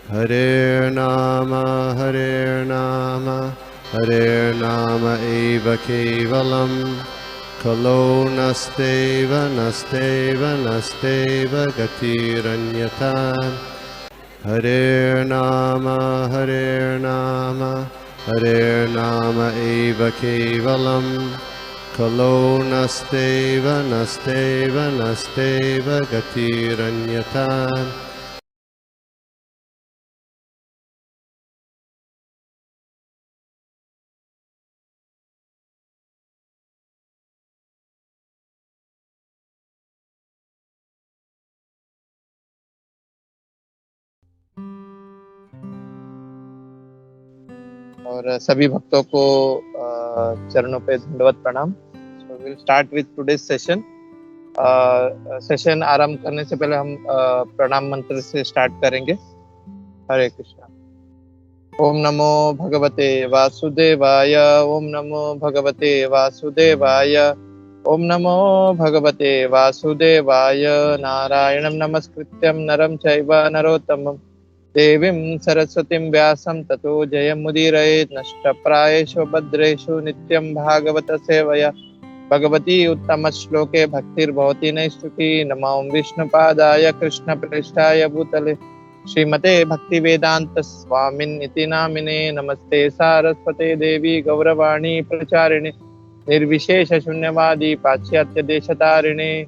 Hare Nama Hare Nama eva kevalam Kalo nasteva nasteva nasteva gatiranyata Hare Nama Hare Nama eva kevalam Kalo nasteva nasteva nasteva gatiranyata और सभी भक्तों को चरणों पे दंडवत प्रणाम। So will start with today's session. Session आरंभ करने से पहले हम प्रणाम मंत्र से स्टार्ट करेंगे। हरे कृष्णा। ओम नमो भगवते वासुदेवाय। ओम नमो भगवते वासुदेवाय। ओम नमो भगवते वासुदेवाय। नारायणं नमस्कृत्यं नरं चैव नरोत्तमं देवीं सरस्वतीं व्यासं ततो जयमुदीरयेत्। नष्टप्रायेषु भद्रेषु नित्यं भागवत सेवया भगवती उत्तमश्लोके भक्तिर्भवति नैष्ठुकी। नमो विष्णुपादाय कृष्णप्रेष्ठाय भूतले श्रीमते भक्तिवेदांत स्वामिन् इति नामिने। नमस्ते सारस्वते देवी गौरवाणी प्रचारिणे निर्विशेष शून्यवादी पाश्चात्य देशतारिणे।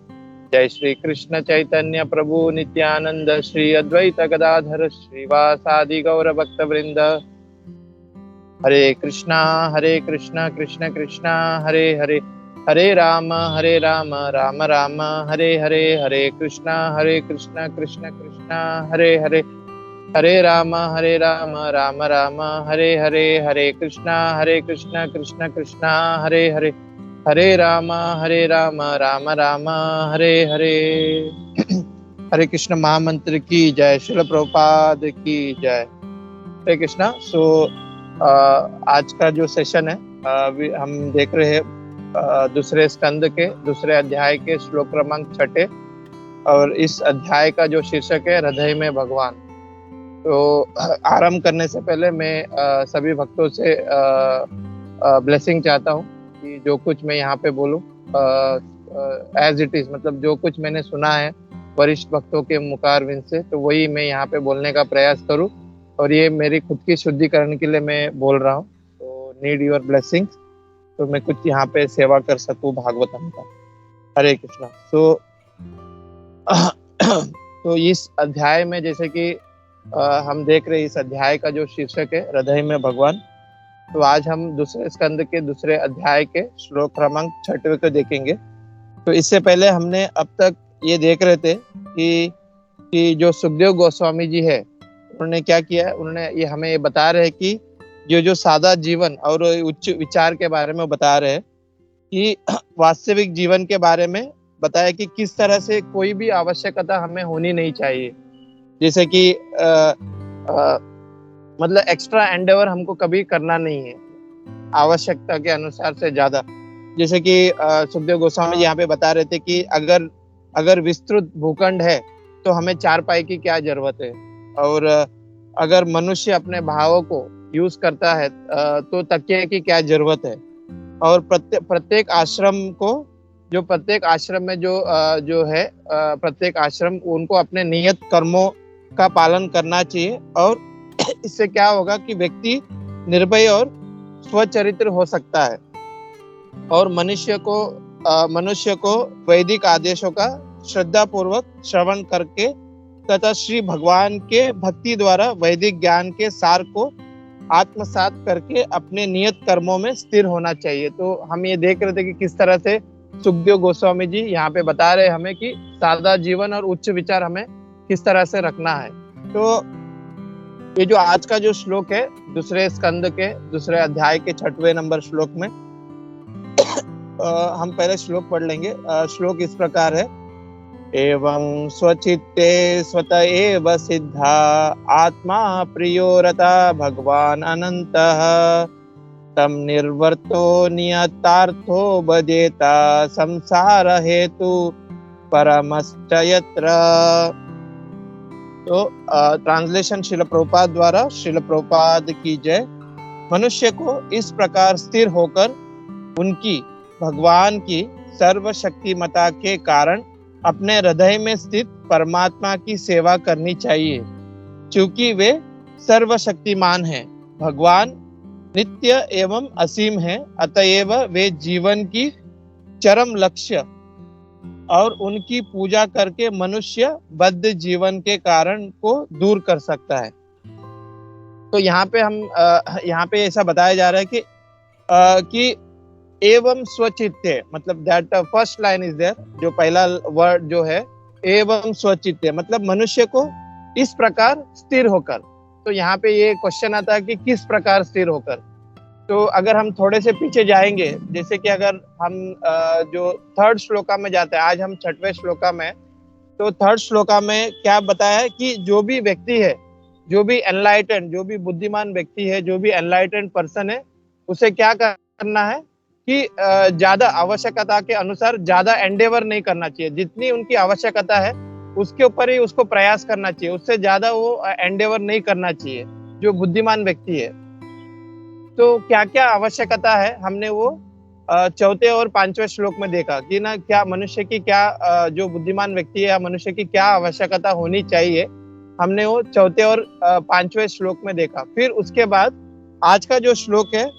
जय श्री कृष्ण चैतन्य प्रभु नित्यानंद श्री अद्वैत गदाधर श्रीवासादि गौर भक्त वृंद। हरे कृष्णा कृष्ण कृष्णा हरे हरे हरे राम राम राम हरे हरे। हरे कृष्णा कृष्ण कृष्णा हरे हरे हरे राम राम राम हरे हरे। हरे कृष्णा कृष्ण कृष्णा हरे हरे हरे राम राम राम हरे हरे। हरे कृष्ण महामंत्र की जय। श्रील प्रभुपाद की जय। हरे कृष्णा। सो आज का जो सेशन है हम देख रहे हैं दूसरे स्कंद के दूसरे अध्याय के श्लोक क्रमांक 6 और इस अध्याय का जो शीर्षक है हृदय में भगवान। तो आरंभ करने से पहले मैं सभी भक्तों से ब्लेसिंग चाहता हूँ कि जो कुछ मैं यहाँ पे बोलूँ एज इट इज, मतलब जो कुछ मैंने सुना है वरिष्ठ भक्तों के मुखारविंद से, तो वही मैं यहाँ पे बोलने का प्रयास करूँ और ये मेरी खुद की शुद्धिकरण के लिए मैं बोल रहा हूँ। तो नीड योर ब्लेसिंग्स, तो मैं कुछ यहाँ पे सेवा कर सकूँ भागवतम का। हरे कृष्णा। तो इस अध्याय में जैसे कि हम देख रहे हैं इस अध्याय का जो शीर्षक है हृदय में भगवान। तो आज हम दूसरे स्कंद के दूसरे अध्याय के श्लोक क्रमांक 6 को देखेंगे। तो इससे पहले हमने अब तक ये देख रहे थे कि जो सुखदेव गोस्वामी जी है उन्होंने क्या किया है। उन्होंने ये हमें ये बता रहे हैं कि जो सादा जीवन और उच्च विचार के बारे में बता रहे हैं कि वास्तविक जीवन के बारे में बताया कि किस तरह से कोई भी आवश्यकता हमें होनी नहीं चाहिए। जैसे कि मतलब एक्स्ट्रा एंडेवर हमको कभी करना नहीं है आवश्यकता के अनुसार से ज्यादा। जैसे कि सुखदेव गोस्वामी जी यहाँ पे बता रहे थे कि अगर विस्तृत भूखंड है तो हमें चारपाई की क्या जरूरत है, और अगर मनुष्य अपने भावों को यूज करता है तो तकिए की क्या जरूरत है। और प्रत्येक आश्रम में जो है प्रत्येक आश्रम उनको अपने नियत कर्मों का पालन करना चाहिए, और इससे क्या होगा कि व्यक्ति निर्भय और स्वचरित्र हो सकता है और मनुष्य को वैदिक आदेशों का श्रद्धा पूर्वक श्रवण करके तथा श्री भगवान के भक्ति द्वारा वैदिक ज्ञान के सार को आत्मसात करके अपने नियत कर्मों में स्थिर होना चाहिए। तो हम ये देख रहे थे कि किस तरह से सुखदेव गोस्वामी जी यहाँ पे बता रहे हमें कि सादा जीवन और उच्च विचार हमें किस तरह से रखना है। तो ये जो आज का जो श्लोक है दूसरे स्कंद के दूसरे अध्याय के 6वें नंबर श्लोक में हम पहले श्लोक पढ़ लेंगे। श्लोक इस प्रकार है। एवं स्वचित्ते स्वत एव सिद्धा आत्मा प्रियो रता भगवान अनंतः तम निर्वर्तो नियतार्थो भजेता संसार हेतु परमश्च यत्र। तो ट्रांसलेशन श्रील प्रभुपाद द्वारा। श्रील प्रभुपाद की जय। मनुष्य को इस प्रकार स्थिर होकर उनकी भगवान की सर्वशक्तिमता के कारण अपने हृदय में स्थित परमात्मा की सेवा करनी चाहिए, क्योंकि वे सर्वशक्तिमान हैं। भगवान नित्य एवं असीम है, अतएव वे जीवन की चरम लक्ष्य और उनकी पूजा करके मनुष्य बद्ध जीवन के कारण को दूर कर सकता है। तो यहाँ पे ऐसा बताया जा रहा है कि एवं स्वचित्ते, मतलब that first line is there, जो पहला वर्ड जो है एवं स्वचित्ते, मतलब मनुष्य को इस प्रकार स्थिर होकर। तो यहाँ पे ये क्वेश्चन आता है कि किस प्रकार स्थिर होकर। तो अगर हम थोड़े से पीछे जाएंगे, जैसे कि अगर हम जो थर्ड श्लोका में जाते हैं, आज हम 6वें श्लोका में, तो थर्ड श्लोका में क्या बताया है कि जो भी व्यक्ति है, जो भी एनलाइटेंड, जो भी बुद्धिमान व्यक्ति है, जो भी एनलाइटेंड पर्सन है, उसे क्या करना है कि ज्यादा आवश्यकता के अनुसार ज्यादा एंडेवर नहीं करना चाहिए। जितनी उनकी आवश्यकता है उसके ऊपर ही उसको प्रयास करना चाहिए, उससे ज्यादा वो एंडेवर नहीं करना चाहिए जो बुद्धिमान व्यक्ति है। तो क्या क्या आवश्यकता है हमने वो चौथे और 5वें श्लोक में देखा कि ना क्या मनुष्य की क्या जो बुद्धिमान व्यक्ति है या मनुष्य की क्या आवश्यकता होनी चाहिए, हमने वो चौथे और 5वें श्लोक में देखा। फिर उसके बाद आज का जो श्लोक है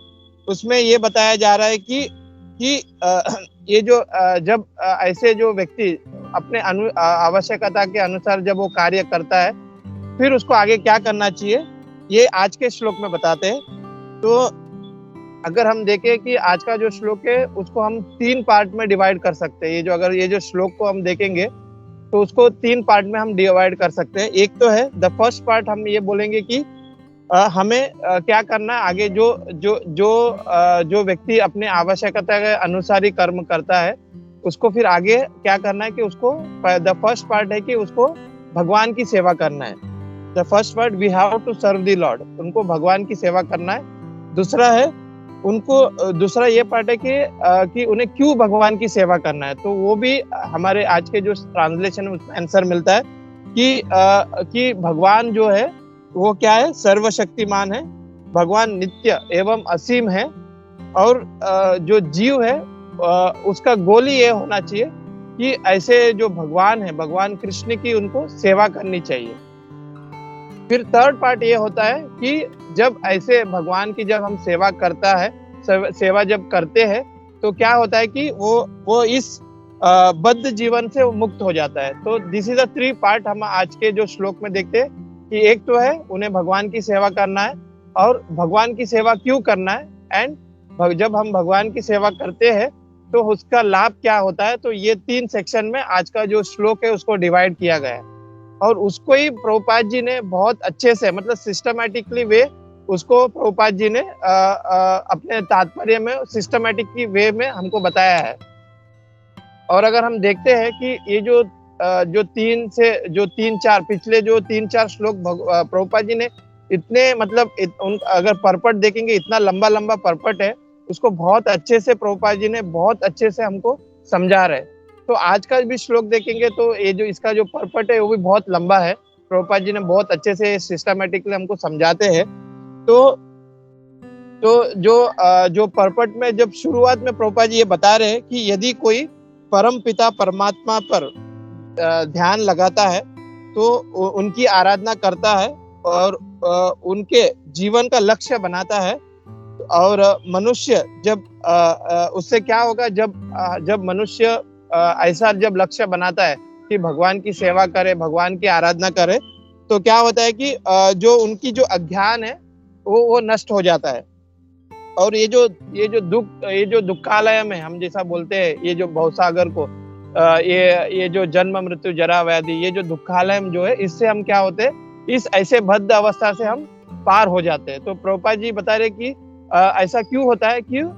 उसमें ये बताया जा रहा है कि ये जो जब ऐसे जो व्यक्ति अपने आवश्यकता के अनुसार जब वो कार्य करता है, फिर उसको आगे क्या करना चाहिए, ये आज के श्लोक में बताते हैं। तो अगर हम देखें कि आज का जो श्लोक है उसको हम 3 पार्ट में डिवाइड कर सकते हैं। अगर ये जो श्लोक को हम देखेंगे तो उसको 3 पार्ट में हम डिवाइड कर सकते हैं। एक तो है द फर्स्ट पार्ट, हम ये बोलेंगे कि हमें क्या करना है आगे। जो व्यक्ति अपने आवश्यकता के अनुसार ही कर्म करता है, उसको फिर आगे क्या करना है कि उसको द फर्स्ट पार्ट है कि उसको भगवान की सेवा करना है। The first part, we have to serve the lord, उनको भगवान की सेवा करना है। दूसरा है दूसरा ये पार्ट है कि उन्हें क्यों भगवान की सेवा करना है। तो वो भी हमारे आज के जो ट्रांसलेशन में उसमें आंसर मिलता है कि भगवान जो है वो क्या है, सर्वशक्तिमान है, भगवान नित्य एवं असीम है, और जो जीव है उसका गोल ही ये होना चाहिए कि ऐसे जो भगवान है, भगवान कृष्ण की उनको सेवा करनी चाहिए। फिर थर्ड पार्ट ये होता है कि जब ऐसे भगवान की जब हम सेवा करता है, सेवा जब करते हैं, तो क्या होता है कि वो इस बद्ध जीवन से वो मुक्त हो जाता है। तो दिस इज द 3 पार्ट हम आज के जो श्लोक में देखते हैं कि एक तो है उन्हें भगवान की सेवा करना है, और भगवान की सेवा क्यों करना है, एंड जब हम भगवान की सेवा करते हैं तो उसका लाभ क्या होता है। तो ये 3 सेक्शन में आज का जो श्लोक है उसको डिवाइड किया गया है, और उसको ही प्रभुपाद जी ने बहुत अच्छे से, मतलब सिस्टमैटिकली वे, उसको प्रभुपाद जी ने अपने तात्पर्य में सिस्टमैटिक वे में हमको बताया है। और अगर हम देखते हैं कि ये जो 3-4 पिछले जो 3-4 श्लोक प्रभुपाद जी ने इतने, मतलब अगर परपट देखेंगे, इतना लंबा लंबा परपट है, उसको बहुत अच्छे से प्रभुपाद जी ने बहुत अच्छे से हमको समझा रहे। तो आज का भी श्लोक देखेंगे तो ये जो इसका जो परपट है वो भी बहुत लंबा है, प्रभुपाद जी ने बहुत अच्छे से सिस्टमैटिकली हमको समझाते हैं। तो जो परपट में जब शुरुआत में प्रभुपाद जी ये बता रहे हैं कि यदि कोई परम पिता परमात्मा पर ध्यान लगाता है, तो उनकी आराधना करता है और उनके जीवन का लक्ष्य बनाता है, और मनुष्य जब उससे क्या होगा, जब मनुष्य ऐसा जब लक्ष्य बनाता है कि भगवान की सेवा करे, भगवान की आराधना करे, तो क्या होता है कि जो उनकी जो अज्ञान है वो नष्ट हो जाता है। और ये जो दुखालय में हम जैसा बोलते हैं, ये जो भवसागर को, ये जो जन्म मृत्यु जरा व्याधि, ये जो दुखालय जो है, इससे हम क्या होते हैं, इस ऐसे बद्ध अवस्था से हम पार हो जाते हैं। तो प्रभुपाद जी बता रहे कि ऐसा क्यों होता है, क्यों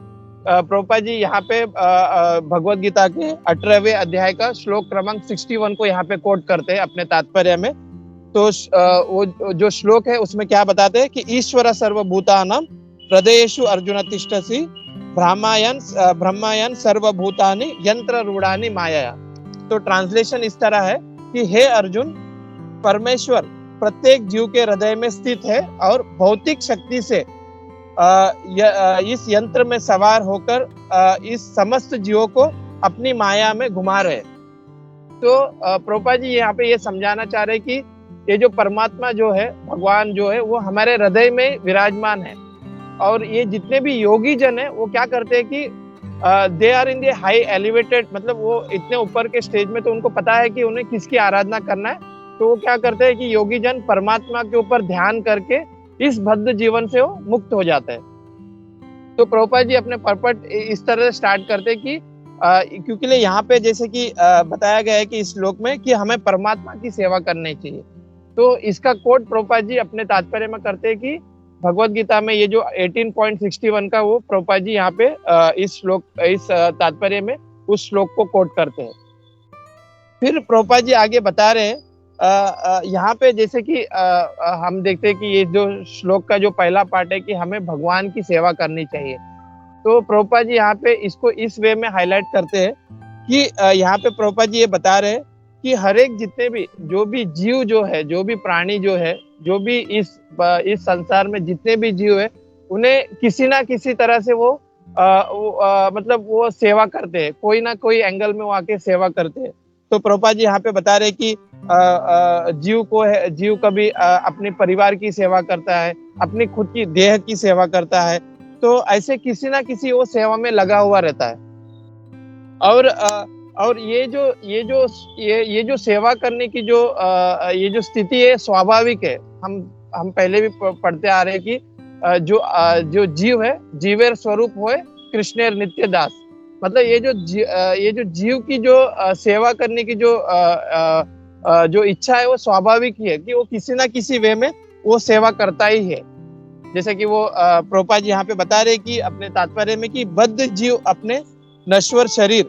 प्रभुपाद जी यहाँ पे भगवत गीता के 18वें अध्याय का श्लोक क्रमांक 61 को यहाँ पे कोट करते हैं अपने तात्पर्य में। तो वो जो श्लोक है उसमें क्या बताते हैं कि ईश्वर सर्वभूतानां हृदयेषु अर्जुन तिष्ठसि ब्रह्मायन सर्वभूतानि यंत्र रूढ़ानि माया। तो ट्रांसलेशन इस तरह है कि हे अर्जुन, परमेश्वर प्रत्येक जीव के हृदय में स्थित है और भौतिक शक्ति से इस यंत्र में सवार होकर इस समस्त जीवों को अपनी माया में घुमा रहे। तो प्रभुपाद जी यहाँ पे ये समझाना चाह रहे कि ये जो परमात्मा जो है, भगवान जो है, वो हमारे हृदय में विराजमान है। और ये जितने भी योगी जन है वो क्या करते हैं कि they are in the high elevated, मतलब वो इतने ऊपर के स्टेज में, तो उनको पता है कि उन्हें किसकी आराधना करना है। तो वो क्या करते हैं कि योगी जन परमात्मा के ऊपर ध्यान करके इस बद्ध जीवन से वो मुक्त हो जाते हैं। तो प्रभुपाद जी अपने पर्पट इस तरह से स्टार्ट करते हैं कि क्योंकि यहाँ पे जैसे कि बताया गया है कि इस श्लोक में कि हमें परमात्मा की सेवा करनी चाहिए। तो इसका कोट प्रभुपाद जी अपने तात्पर्य में करते हैं कि भगवत गीता में ये जो 18.61 का, वो प्रभुपाद जी यहाँ पे इस तात्पर्य में उस श्लोक को कोट करते हैं। फिर प्रभुपाद जी आगे बता रहे हैं यहाँ पे जैसे कि हम देखते हैं कि ये जो श्लोक का जो पहला पार्ट है कि हमें भगवान की सेवा करनी चाहिए। तो प्रभुपाद जी यहाँ पे इसको इस वे में हाईलाइट करते हैं कि यहाँ पे प्रभुपाद जी ये बता रहे हैं कि हर एक जितने भी जो भी जीव जो है, जो भी प्राणी जो है, जो भी इस संसार में जितने भी जीव है, उन्हें किसी ना किसी तरह से वो मतलब वो सेवा करते हैं, कोई ना कोई एंगल में वो आके सेवा करते हैं। तो प्रभुपाद जी यहाँ पे बता रहे कि जीव कभी अपने परिवार की सेवा करता है, अपनी खुद की देह की सेवा करता है। तो ऐसे किसी ना किसी वो सेवा में लगा हुआ रहता है। और ये जो सेवा करने की ये जो स्थिति है स्वाभाविक है। हम पहले भी पढ़ते आ रहे हैं कि जो जीव है, जीवेर स्वरूप होए कृष्णेर नित्य दास। मतलब ये जो जीव की जो सेवा करने की जो इच्छा है वो स्वाभाविक ही है कि वो किसी ना किसी वे में वो सेवा करता ही है। जैसे कि वो प्रभुपाद जी यहाँ पे बता रहे कि अपने तात्पर्य में कि बद्ध जीव अपने नश्वर शरीर,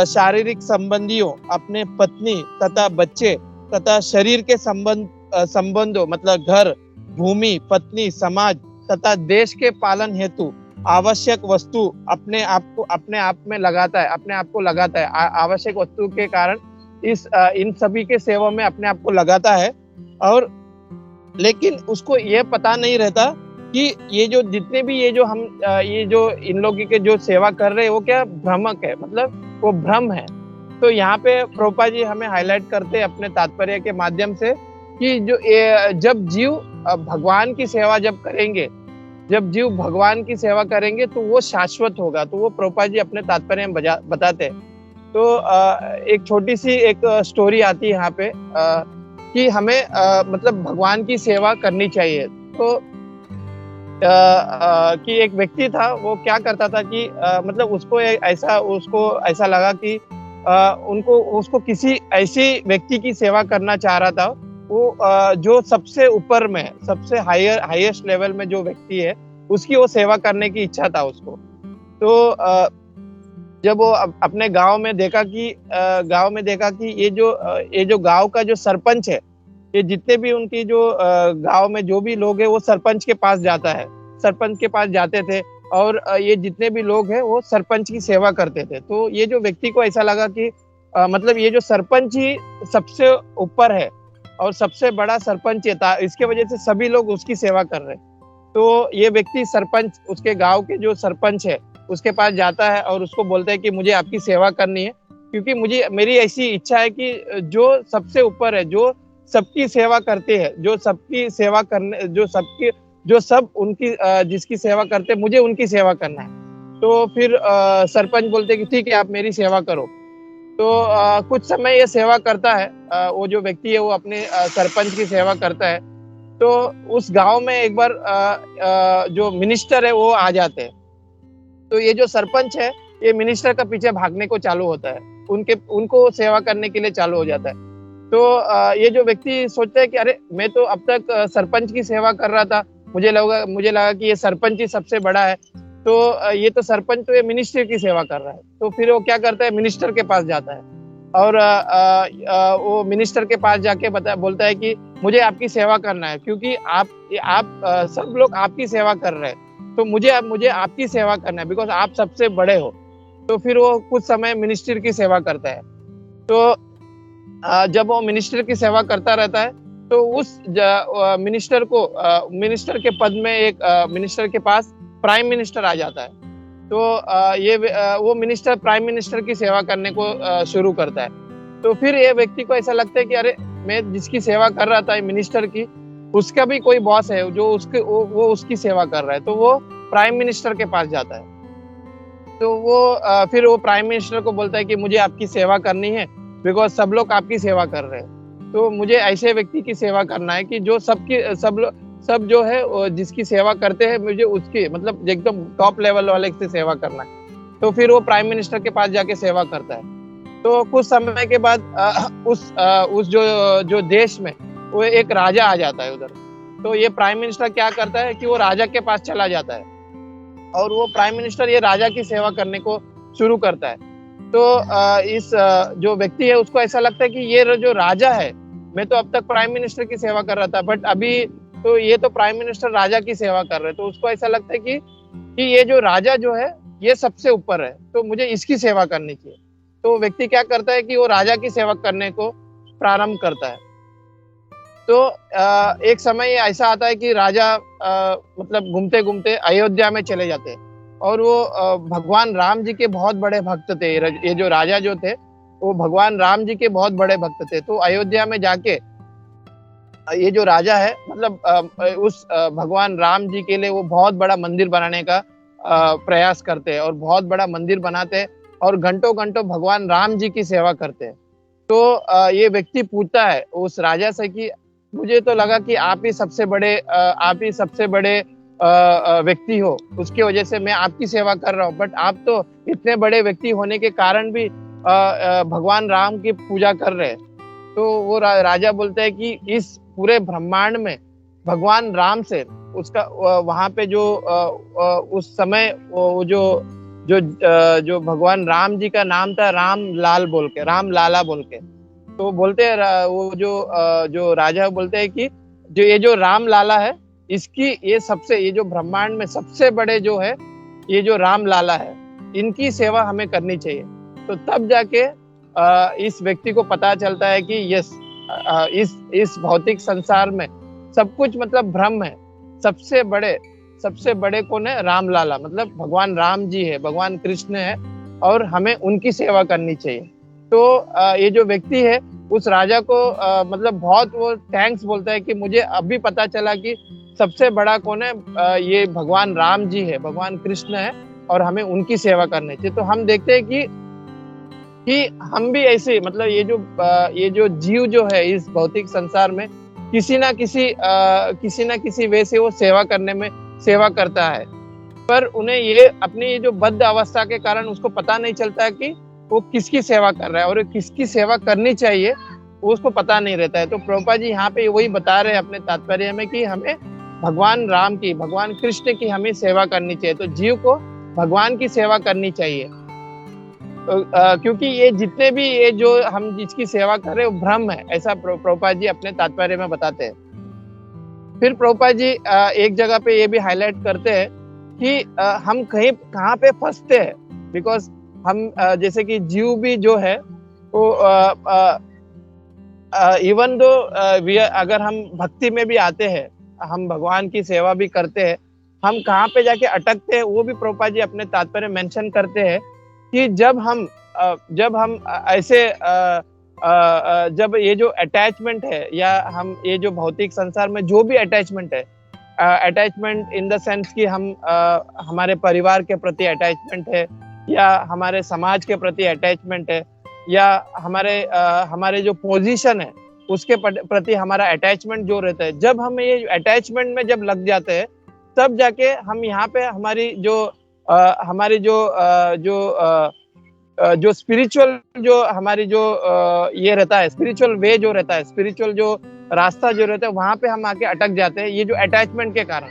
शारीरिक संबंधियों, अपने पत्नी तथा बच्चे तथा शरीर के संबंधों मतलब घर, भूमि, पत्नी, समाज तथा देश के पालन हेतु आवश्यक वस्तु अपने आप में लगाता है, अपने आप को लगाता है। आवश्यक वस्तु के कारण इन सभी के सेवा में अपने आप को लगाता है। और लेकिन उसको ये पता नहीं रहता कि ये जो जितने भी ये जो इन लोगों के जो सेवा कर रहे हैं वो क्या भ्रमक है, मतलब वो भ्रम है। तो यहाँ पे प्रभुपाद जी हमें हाईलाइट करते हैं अपने तात्पर्य के माध्यम से कि जब जीव भगवान की सेवा जब जीव भगवान की सेवा करेंगे तो वो शाश्वत होगा। तो वो प्रभुपाद जी अपने तात्पर्य में बताते हैं। तो एक छोटी सी एक स्टोरी आती है यहाँ पे कि हमें मतलब भगवान की सेवा करनी चाहिए। तो कि एक व्यक्ति था, वो क्या करता था कि मतलब उसको ऐसा लगा कि उसको किसी ऐसी व्यक्ति की सेवा करना चाह रहा था, वो जो सबसे ऊपर में, सबसे हाईएस्ट लेवल में जो व्यक्ति है, उसकी वो सेवा करने की इच्छा था उसको। तो जब वो अपने गांव में देखा कि ये जो गांव का जो सरपंच है, ये जितने भी उनकी जो गांव में जो भी लोग हैं वो सरपंच के पास जाते थे और ये जितने भी लोग हैं वो सरपंच की सेवा करते थे। तो ये जो व्यक्ति को ऐसा लगा कि मतलब ये जो सरपंच ही सबसे ऊपर है और सबसे बड़ा सरपंच था, इसके वजह से सभी लोग उसकी सेवा कर रहे हैं। तो ये व्यक्ति सरपंच, उसके गांव के जो सरपंच है उसके पास जाता है और उसको बोलता है कि मुझे आपकी सेवा करनी है, क्योंकि मेरी ऐसी इच्छा है कि जो सबसे ऊपर है, जो सबकी सेवा करते हैं, जिसकी सेवा करते हैं, मुझे उनकी सेवा करना है। तो फिर सरपंच बोलते हैं कि ठीक है, आप मेरी सेवा करो। तो कुछ समय ये सेवा करता है, वो जो व्यक्ति है वो अपने सरपंच की सेवा करता है। तो उस गांव में एक बार जो मिनिस्टर है वो आ जाते हैं। तो ये जो सरपंच है ये मिनिस्टर का पीछे भागने को चालू होता है, उनको सेवा करने के लिए चालू हो जाता है। तो ये जो व्यक्ति सोचता है कि अरे, मैं तो अब तक सरपंच की सेवा कर रहा था, मुझे लगा कि ये सरपंच ही सबसे बड़ा है, तो ये तो सरपंच तो ये मिनिस्टर की सेवा कर रहा है। तो फिर वो क्या करता है, मिनिस्टर के पास जाता है और वो मिनिस्टर के पास जाके बोलता है कि मुझे आपकी सेवा करना है, क्योंकि आप सब लोग आपकी सेवा कर रहे हैं, तो मुझे आपकी सेवा करना है, बिकॉज आप सबसे बड़े हो। तो फिर वो कुछ समय मिनिस्टर की सेवा करता है। तो जब वो मिनिस्टर की सेवा करता रहता है तो उस मिनिस्टर को मिनिस्टर के पद में एक मिनिस्टर के पास प्राइम मिनिस्टर आ जाता है। तो वो मिनिस्टर प्राइम मिनिस्टर की सेवा करने को शुरू करता है। तो फिर ये व्यक्ति को ऐसा लगता है कि अरे, मैं जिसकी सेवा कर रहा था मिनिस्टर की, उसका भी कोई बॉस है जो वो उसकी सेवा कर रहा है। तो वो प्राइम मिनिस्टर के पास जाता है। तो वो फिर वो प्राइम मिनिस्टर को बोलता है कि मुझे आपकी सेवा करनी है, बिकॉज सब लोग आपकी सेवा कर रहे हैं। तो मुझे ऐसे व्यक्ति की सेवा करना है कि जो सब जो है जिसकी सेवा करते हैं, मुझे उसकी मतलब एकदम टॉप लेवल वाले से सेवा करना है। तो फिर वो प्राइम मिनिस्टर के पास जाके सेवा करता है। तो कुछ समय के बाद उस जो देश में वो एक राजा आ जाता है उधर। तो ये प्राइम मिनिस्टर क्या करता है कि वो राजा के पास चला जाता है और वो प्राइम मिनिस्टर ये राजा की सेवा करने को शुरू करता है। तो इस जो व्यक्ति है उसको ऐसा लगता है कि ये जो राजा है, मैं तो अब तक प्राइम मिनिस्टर की सेवा कर रहा था, बट अभी तो ये तो प्राइम मिनिस्टर राजा की सेवा कर रहे हैं। तो उसको ऐसा लगता है कि ये जो राजा जो है ये सबसे ऊपर है, तो मुझे इसकी सेवा करनी चाहिए। तो व्यक्ति क्या करता है कि वो राजा की सेवा करने को प्रारंभ करता है। तो एक समय ऐसा आता है कि राजा मतलब घूमते घूमते अयोध्या में चले जाते हैं और वो भगवान राम जी के बहुत बड़े भक्त थे। ये जो राजा जो थे वो भगवान राम जी के बहुत बड़े भक्त थे। तो अयोध्या में जाके ये जो राजा है मतलब उस भगवान राम जी के लिए वो बहुत बड़ा मंदिर बनाने का प्रयास करते हैं और बहुत बड़ा मंदिर बनाते हैं और घंटों घंटों भगवान राम जी की सेवा करते हैं। तो ये व्यक्ति पूछता है उस राजा से कि मुझे तो लगा कि आप ही सबसे बड़े व्यक्ति हो, उसकी वजह से मैं आपकी सेवा कर रहा हूँ, बट आप तो इतने बड़े व्यक्ति होने के कारण भी भगवान राम की पूजा कर रहे हैं। तो वो राजा बोलता है कि इस पूरे ब्रह्मांड में भगवान राम से उसका वहां पे जो उस समय वो जो भगवान राम जी का नाम था राम लाला बोल के। तो बोलते हैं वो जो राजा बोलते हैं कि जो राम लाला है, ये जो ब्रह्मांड में सबसे बड़े जो है ये जो राम लाला है, इनकी सेवा हमें करनी चाहिए। तो तब जाके इस व्यक्ति को पता चलता है कि यस, इस भौतिक संसार में सब कुछ मतलब भ्रम है। सबसे बड़े कौन है? राम लाला, मतलब भगवान राम जी है, भगवान कृष्ण है और हमें उनकी सेवा करनी चाहिए। तो ये जो व्यक्ति है उस राजा को मतलब बहुत वो थैंक्स बोलता है कि मुझे अभी पता चला कि सबसे बड़ा कौन है, ये भगवान राम जी है, भगवान कृष्ण है और हमें उनकी सेवा करनी चाहिए। तो हम देखते हैं कि हम भी ऐसे मतलब ये जो जीव जो है इस भौतिक संसार में किसी ना किसी वे से वो सेवा करता है, पर उन्हें ये अपनी जो बद्ध अवस्था के कारण उसको पता नहीं चलता है कि वो किसकी सेवा कर रहा है और किसकी सेवा करनी चाहिए, वो उसको पता नहीं रहता है। तो प्रभुपाद जी यहाँ पे वही बता रहे हैं अपने तात्पर्य में कि हमें भगवान राम की, भगवान कृष्ण की हमें सेवा करनी चाहिए। तो जीव को भगवान की सेवा करनी चाहिए। तो क्योंकि ये जितने भी ये जो हम जिसकी सेवा कर रहे हैं वो भ्रम है, ऐसा प्रभुपाद जी अपने तात्पर्य में बताते हैं। फिर प्रभुपाद जी एक जगह पे ये भी हाईलाइट करते हैं कि हम कहाँ पे फंसते हैं, बिकॉज हम जैसे कि जीव भी जो है वो इवन दो अगर हम भक्ति में भी आते हैं, हम भगवान की सेवा भी करते हैं, हम कहाँ पे जाके अटकते हैं वो भी प्रभुपाद जी अपने तात्पर्य मेंशन करते हैं कि जब हम ऐसे जब ये जो अटैचमेंट है या हम ये जो भौतिक संसार में जो भी अटैचमेंट है, अटैचमेंट इन द सेंस कि हम हमारे परिवार के प्रति अटैचमेंट है या हमारे समाज के प्रति अटैचमेंट है या हमारे जो पोजीशन है उसके प्रति हमारा अटैचमेंट जो रहता है, जब हम ये अटैचमेंट में जब लग जाते हैं तब जाके हम यहाँ पे हमारी जो स्पिरिचुअल जो हमारी जो ये रहता है, स्पिरिचुअल वे जो रहता है, स्पिरिचुअल जो रास्ता जो रहता है, वहां पे हम आके अटक जाते हैं ये जो अटैचमेंट के कारण।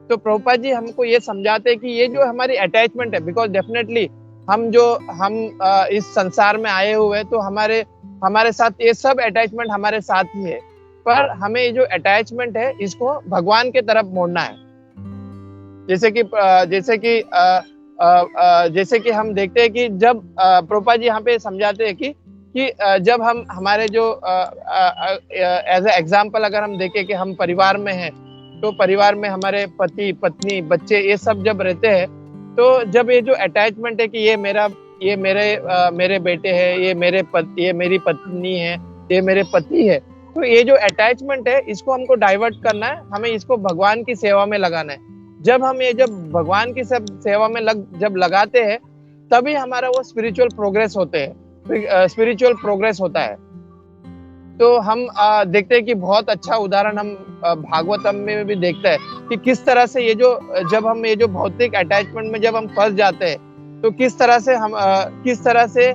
तो प्रभुपाद जी हमको ये समझाते हैं कि ये जो हमारी अटैचमेंट है, बिकॉज डेफिनेटली हम इस संसार में आए हुए हैं तो हमारे साथ ये सब अटैचमेंट हमारे साथ ही है, पर हमें ये जो अटैचमेंट है इसको भगवान के तरफ मोड़ना है। जैसे कि हम देखते हैं कि जब प्रभुपाद जी यहाँ पे समझाते हैं कि कि जब हम हमारे जो एज ए एग्जाम्पल अगर हम देखें कि हम परिवार में हैं, तो परिवार में हमारे पति पत्नी बच्चे ये सब जब रहते हैं, तो जब ये जो अटैचमेंट है कि ये मेरे बेटे हैं, ये मेरी पत्नी है, ये मेरे पति है, तो ये जो अटैचमेंट है इसको हमको डाइवर्ट करना है, हमें इसको भगवान की सेवा में लगाना है। जब भगवान की सेवा में जब लगाते हैं, तभी हमारा वो स्पिरिचुअल प्रोग्रेस होता है। तो हम देखते हैं कि बहुत अच्छा उदाहरण हम भागवतम में भी देखते हैं कि किस तरह से जब हम ये जो भौतिक अटैचमेंट में जब हम फंस जाते हैं, तो किस तरह से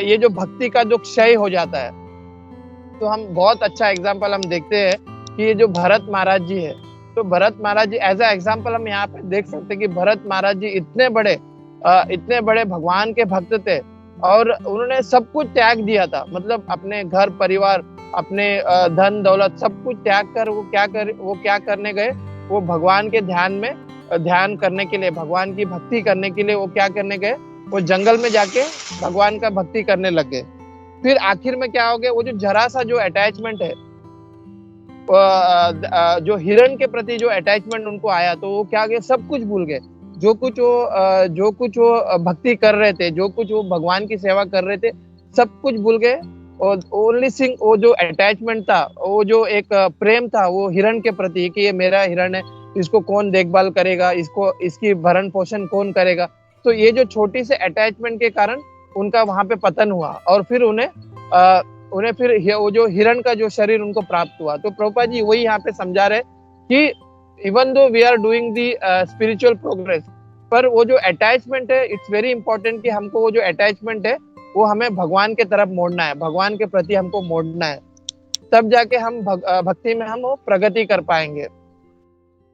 ये जो भक्ति का जो क्षय हो जाता है। तो हम बहुत अच्छा एग्जाम्पल हम देखते हैं कि ये जो भरत महाराज जी है, तो भरत महाराज जी एज ए एग्जाम्पल हम यहाँ पे देख सकते हैं कि भरत महाराज जी इतने बड़े भगवान के भक्त थे, और उन्होंने सब कुछ त्याग दिया था, मतलब अपने घर परिवार, अपने धन दौलत सब कुछ त्याग कर वो क्या करने गए, वो भगवान के ध्यान करने के लिए, भगवान की भक्ति करने के लिए वो क्या करने गए, वो जंगल में जाके भगवान का भक्ति करने लग गए। फिर आखिर में क्या हो गया, वो जो जरा सा जो अटैचमेंट है, जो हिरण के प्रति जो अटैचमेंट उनको आया, तो वो क्या गए, सब कुछ भूल गए। जो कुछ वो भक्ति कर रहे थे, जो कुछ वो भगवान की सेवा कर रहे थे, सब कुछ भूल गए। और ओनली थिंग वो जो अटैचमेंट था, वो जो एक प्रेम था वो हिरण के प्रति, कि ये मेरा हिरण है, इसको कौन देखभाल करेगा, इसकी भरण पोषण कौन करेगा। तो ये जो छोटी से अटैचमेंट के कारण उनका वहां पे पतन हुआ, और फिर उन्हें फिर वो जो हिरण का जो शरीर उनको प्राप्त हुआ। तो प्रभुपाद जी वही यहाँ पे समझा रहे कि even though we are doing the spiritual progress, पर वो जो अटैचमेंट है, इट्स वेरी इंपॉर्टेंट कि हमको वो जो अटैचमेंट है वो हमें भगवान के तरफ मोड़ना है, भगवान के प्रति हमको मोड़ना है, तब जाके हम भक्ति में हम वो प्रगति कर पाएंगे।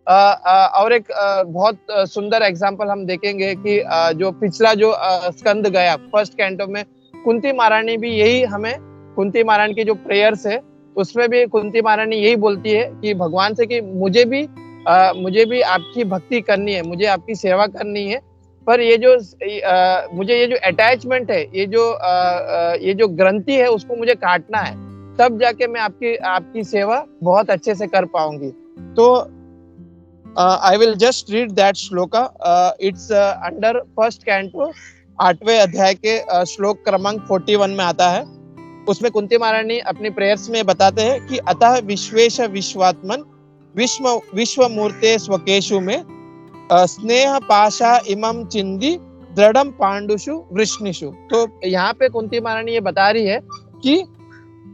और एक बहुत सुंदर एग्जाम्पल हम देखेंगे कि जो पिछला जो स्कंद गया फर्स्ट कैंटो में, कुंती महारानी भी यही हमें, कुंती महारानी की जो प्रेयर्स है उसमें भी कुंती महारानी यही बोलती है कि भगवान से कि मुझे भी आपकी भक्ति करनी है, मुझे आपकी सेवा करनी है, पर मुझे ये जो अटैचमेंट है, ये जो ग्रंथि है उसको मुझे काटना है, तब जाके मैं आपकी सेवा बहुत अच्छे से कर पाऊंगी। तो I will just read that shloka. It's under first canto 8वें अध्याय के श्लोक क्रमांक 41 में आता है। उसमें कुंती महारानी अपनी प्रेयर्स में बताते हैं कि अतः विश्वेश विश्वात्मन विश्वमूर्ते स्वकेशु में स्नेह पाशा इमं चिंदी दृढ़म पांडुषु वृष्णिषु। तो यहाँ पे कुंती महारानी ये बता रही है कि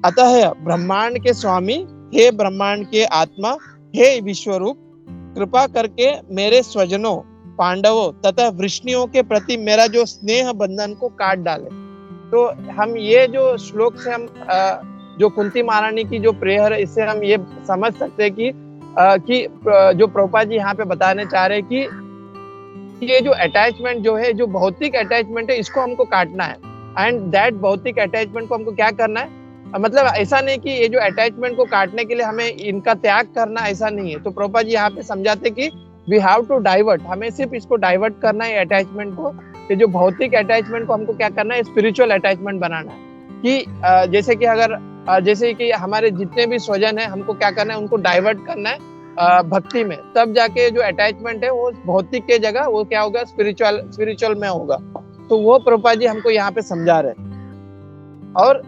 अतः ब्रह्मांड के स्वामी, हे ब्रह्मांड के आत्मा, हे विश्वरूप, कृपा करके मेरे स्वजनों पांडवों तथा वृष्णियों के प्रति मेरा जो स्नेह बंधन को काट डाले। तो हम ये जो श्लोक से हम जो कुंती महारानी की जो प्रेयर है, इससे हम ये समझ सकते हैं कि जो प्रभुपाद जी यहाँ पे बताने चाह रहे हैं कि ये जो अटैचमेंट जो है, जो भौतिक अटैचमेंट है, इसको हमको काटना है। एंड दैट भौतिक अटैचमेंट को हमको क्या करना है, मतलब ऐसा नहीं कि ये जो अटैचमेंट को काटने के लिए हमें इनका त्याग करना, ऐसा नहीं है। तो प्रभुपाद जी यहाँ पे समझाते कि वी हैव टू डाइवर्ट, हमें सिर्फ इसको डाइवर्ट करना है अटैचमेंट को, ये जो भौतिक अटैचमेंट को हमको क्या करना है, स्पिरिचुअल अटैचमेंट बनाना है। कि जैसे कि हमारे जितने भी स्वजन है, हमको क्या करना है, उनको डाइवर्ट करना है भक्ति में, तब जाके जो अटैचमेंट है वो भौतिक के जगह वो क्या होगा, स्पिरिचुअल में होगा। तो वो प्रभुपाद जी हमको यहाँ पे समझा रहे हैं। और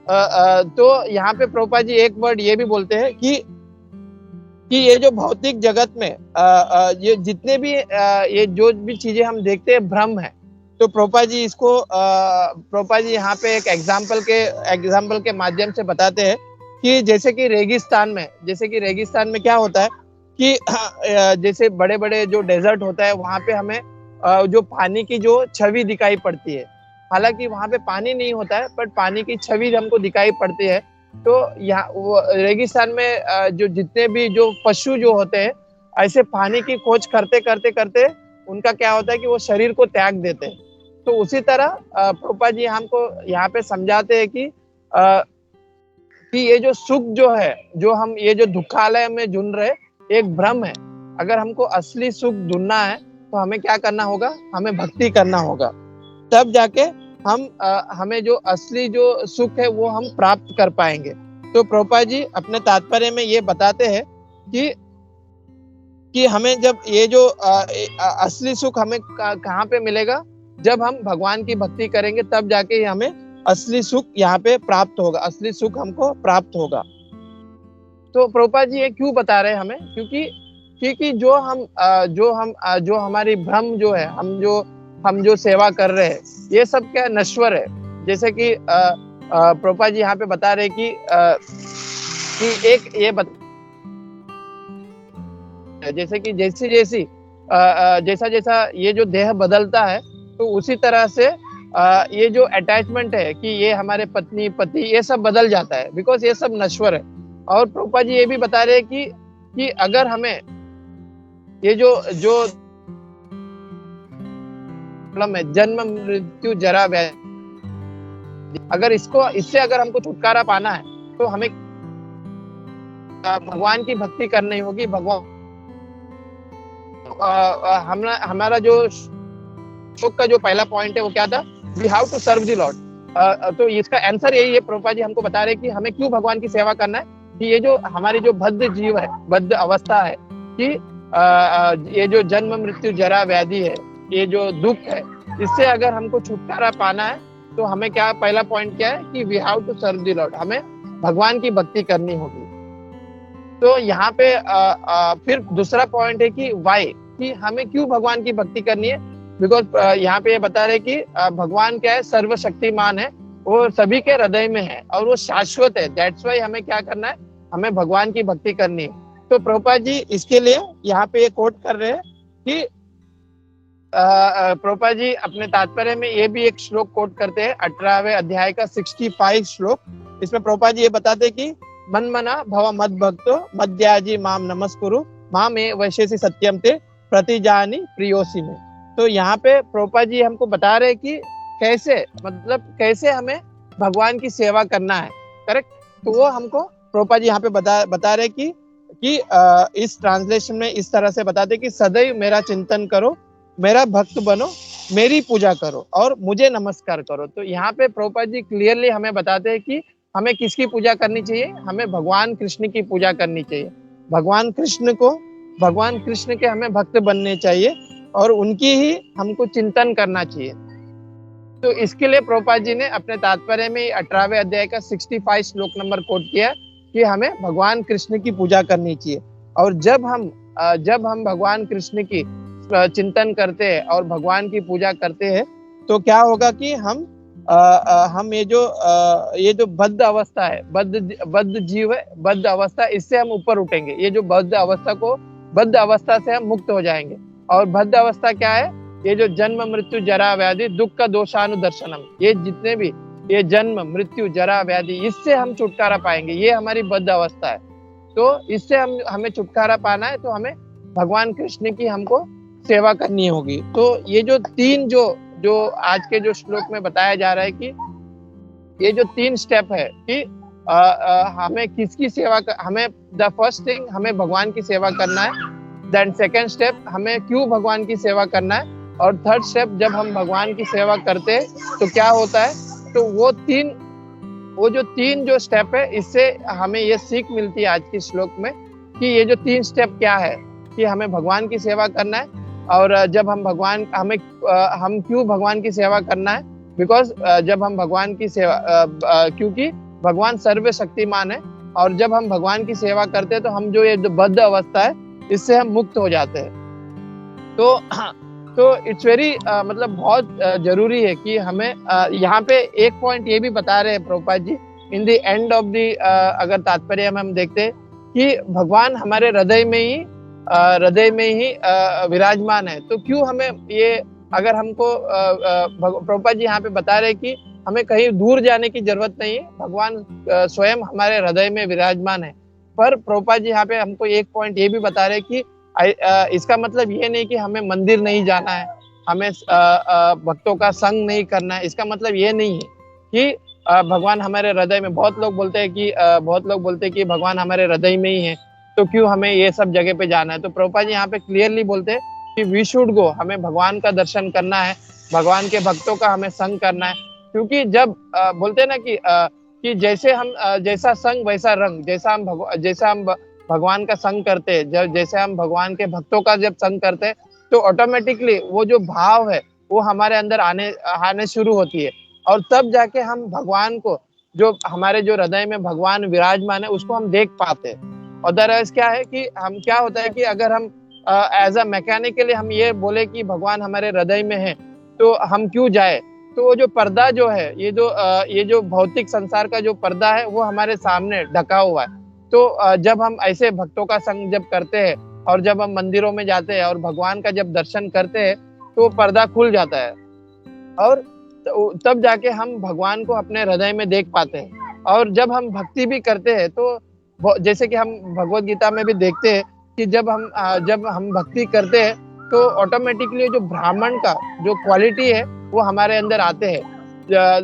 तो यहाँ पे प्रभुपाद जी एक वर्ड ये भी बोलते हैं कि ये जो भौतिक जगत में ये जितने भी ये जो भी चीजें हम देखते हैं भ्रम है। तो प्रभुपाद जी यहाँ पे एक एग्जाम्पल के माध्यम से बताते हैं कि जैसे कि रेगिस्तान में क्या होता है कि जैसे बड़े बड़े जो डेजर्ट होता है, वहां पे हमें जो पानी की जो छवि दिखाई पड़ती है, हालांकि वहां पे पानी नहीं होता है, पर पानी की छवि हमको दिखाई पड़ती है। तो यहाँ वो रेगिस्तान में जो जितने भी जो पशु जो होते हैं, ऐसे पानी की खोज करते उनका क्या होता है कि वो शरीर को त्याग देते हैं। तो उसी तरह प्रभुपाद जी हमको यहाँ पे समझाते हैं कि ये जो सुख जो है, जो हम ये जो दुखालय में झूम रहे, एक भ्रम है। अगर हमको असली सुख ढूंढना है तो हमें क्या करना होगा, हमें भक्ति करना होगा, तब जाके हमें जो असली जो सुख है वो हम प्राप्त कर पाएंगे। तो प्रभुपाद जी अपने तात्पर्य में ये बताते हैं कि हमें जब ये जो असली सुख हमें कहाँ पे मिलेगा, जब हम भगवान की भक्ति करेंगे तब जाके हमें असली सुख यहाँ पे प्राप्त होगा, असली सुख हमको प्राप्त होगा। तो प्रभुपाद जी ये क्यों बता रहे हैं हमें, क्योंकि जो हमारी भ्रम जो है, हम जो सेवा कर रहे हैं ये सब क्या नश्वर है। जैसे कि प्रभुपाद जी यहाँ पे बता रहे कि एक ये जैसे कि जैसा जैसा ये जो देह बदलता है तो उसी तरह से ये जो अटैचमेंट है कि ये हमारे पत्नी पति ये सब बदल जाता है, बिकॉज ये सब नश्वर है। और प्रभुपाद जी ये भी बता रहे हैं कि अगर हमें ये जो जन्म मृत्यु जरा व्याधि, अगर इससे अगर हमको छुटकारा पाना है तो हमें भगवान की भक्ति करनी होगी। भगवान हमारा जो श्लोक का जो पहला पॉइंट है वो क्या था, we have to serve the lord. तो इसका आंसर यही है, प्रभुपाद जी हमको बता रहे हैं कि हमें क्यों भगवान की सेवा करना है, कि ये जो हमारी जो बद्ध जीव है, बद्ध अवस्था है, कि ये जो जन्म मृत्यु जरा व्याधि है, ये जो दुख है, इससे अगर हमको छुटकारा पाना है तो हमें क्या, पहला पॉइंट क्या है कि we have to serve the lord, हमें भगवान की भक्ति करनी होगी। तो यहाँ पे फिर दूसरा पॉइंट है कि वाई, कि हमें क्यों भगवान की भक्ति करनी है, बिकॉज यहाँ पे ये बता रहे कि भगवान क्या है, सर्वशक्तिमान है, वो सभी के हृदय में है और वो शाश्वत है। दैट्स वाई हमें क्या करना है, हमें भगवान की भक्ति करनी है। तो प्रभुपाद जी इसके लिए यहाँ पे ये कोट कर रहे हैं कि प्रभुपाद जी अपने तात्पर्य में ये भी एक श्लोक कोट करते हैं, 18वें अध्याय का 65 श्लोक। इसमें प्रभुपाद जी ये बताते हैं कि मन मना भव मद भक्तो मद्याजी माम नमस्कुरु माम ए वैशेषि सत्यम ते प्रतिजानी प्रियोसी में। तो यहाँ पे प्रभुपाद जी हमको बता रहे कि कैसे हमें भगवान की सेवा करना है, करेक्ट। तो वो हमको प्रभुपाद जी यहाँ पे बता रहे कि इस ट्रांसलेशन में इस तरह से बताते कि सदैव मेरा चिंतन करो, मेरा भक्त बनो, मेरी पूजा करो और मुझे नमस्कार करो। तो यहाँ पे प्रभुपाद जी क्लियरली हमें बताते हैं कि हमें किसकी पूजा करनी चाहिए, हमें भगवान कृष्ण की पूजा करनी चाहिए। भगवान कृष्ण के हमें भक्त बनने चाहिए और उनकी ही हमको चिंतन करना चाहिए। तो इसके लिए प्रभुपाद जी ने अपने तात्पर्य में 18वें अध्याय का 65 श्लोक नंबर कोट किया कि हमें भगवान कृष्ण की पूजा करनी चाहिए। और जब हम भगवान कृष्ण की चिंतन करते हैं और भगवान की पूजा करते हैं तो क्या होगा कि हम ये जो बद्ध अवस्था है, बद्ध जीव है, बद्ध अवस्था, इससे हम ऊपर उठेंगे। ये जो बद्ध अवस्था से हम मुक्त हो जाएंगे। और बद्ध अवस्था क्या है, ये जो जन्म मृत्यु जरा व्याधि दुख का दोषानुदर्शनम, ये जितने भी ये जन्म मृत्यु जरा व्याधि, इससे हम छुटकारा पाएंगे। ये हमारी बद्ध अवस्था है। तो इससे हमें छुटकारा पाना है तो हमें भगवान कृष्ण की हमको सेवा करनी होगी। तो ये जो तीन जो आज के जो श्लोक में बताया जा रहा है कि ये जो 3 स्टेप है कि हमें किसकी सेवा हमें द फर्स्ट थिंग हमें भगवान की सेवा करना है, देन सेकंड स्टेप हमें क्यों भगवान की सेवा करना है, और थर्ड स्टेप जब हम भगवान की सेवा करते हैं तो क्या होता है। तो वो जो तीन जो स्टेप है, इससे हमें ये सीख मिलती है आज के श्लोक में कि ये जो 3 स्टेप क्या है, कि हमें भगवान की सेवा करना है। और जब हम क्यों भगवान की सेवा करना है, बिकॉज जब हम भगवान की सेवा क्योंकि भगवान सर्वशक्तिमान है, और जब हम भगवान की सेवा करते हैं तो हम जो ये बद्ध अवस्था है इससे हम मुक्त हो जाते हैं। तो इट्स वेरी मतलब बहुत जरूरी है कि हमें यहाँ पे एक पॉइंट ये भी बता रहे हैं Prabhupada ji in the end of the अगर तात्पर्य में हम देखते हैं कि भगवान हमारे हृदय में ही विराजमान है। तो क्यों हमें ये, अगर हमको प्रभुपाद जी यहाँ पे बता रहे कि हमें कहीं दूर जाने की जरूरत नहीं है, भगवान स्वयं हमारे हृदय में विराजमान है। पर प्रभुपाद जी यहाँ पे हमको एक पॉइंट ये भी बता रहे कि इसका मतलब ये नहीं कि हमें मंदिर नहीं जाना है, हमें भक्तों का संग नहीं करना है। इसका मतलब ये नहीं है कि भगवान हमारे हृदय में, बहुत लोग बोलते हैं कि भगवान हमारे हृदय में ही है, तो क्यों हमें ये सब जगह पे जाना है। तो प्रभुपाद जी यहाँ पे क्लियरली बोलते हैं कि वी शुड गो, हमें भगवान का दर्शन करना है, भगवान के भक्तों का हमें संग करना है। क्योंकि जब बोलते हैं ना कि जैसे हम जैसा संग वैसा रंग, जैसा हम भगवान का संग करते हैं, जब जैसे हम भगवान के भक्तों का जब संग करते हैं, तो ऑटोमेटिकली वो जो भाव है वो हमारे अंदर आने आने शुरू होती है। और तब जाके हम भगवान को, जो हमारे जो हृदय में भगवान विराजमान है, उसको हम देख पाते हैं। अदरवाइज क्या है कि हम, क्या होता है कि अगर हम एज अ मैकेनिकली हम ये बोले कि भगवान हमारे हृदय में है, तो हम क्यों जाए। तो वो जो पर्दा जो है, ये जो भौतिक संसार का जो पर्दा है, वो हमारे सामने ढका हुआ है। तो जब हम ऐसे भक्तों का संग जब करते हैं, और जब हम मंदिरों में जाते हैं और भगवान का जब दर्शन करते हैं, तो पर्दा खुल जाता है। और तब जाके हम भगवान को अपने हृदय में देख पाते हैं। और जब हम भक्ति भी करते हैं, तो जैसे कि हम भगवत गीता में भी देखते हैं कि जब हम भक्ति करते हैं, तो ऑटोमेटिकली जो ब्राह्मण का जो क्वालिटी है वो हमारे अंदर आते हैं।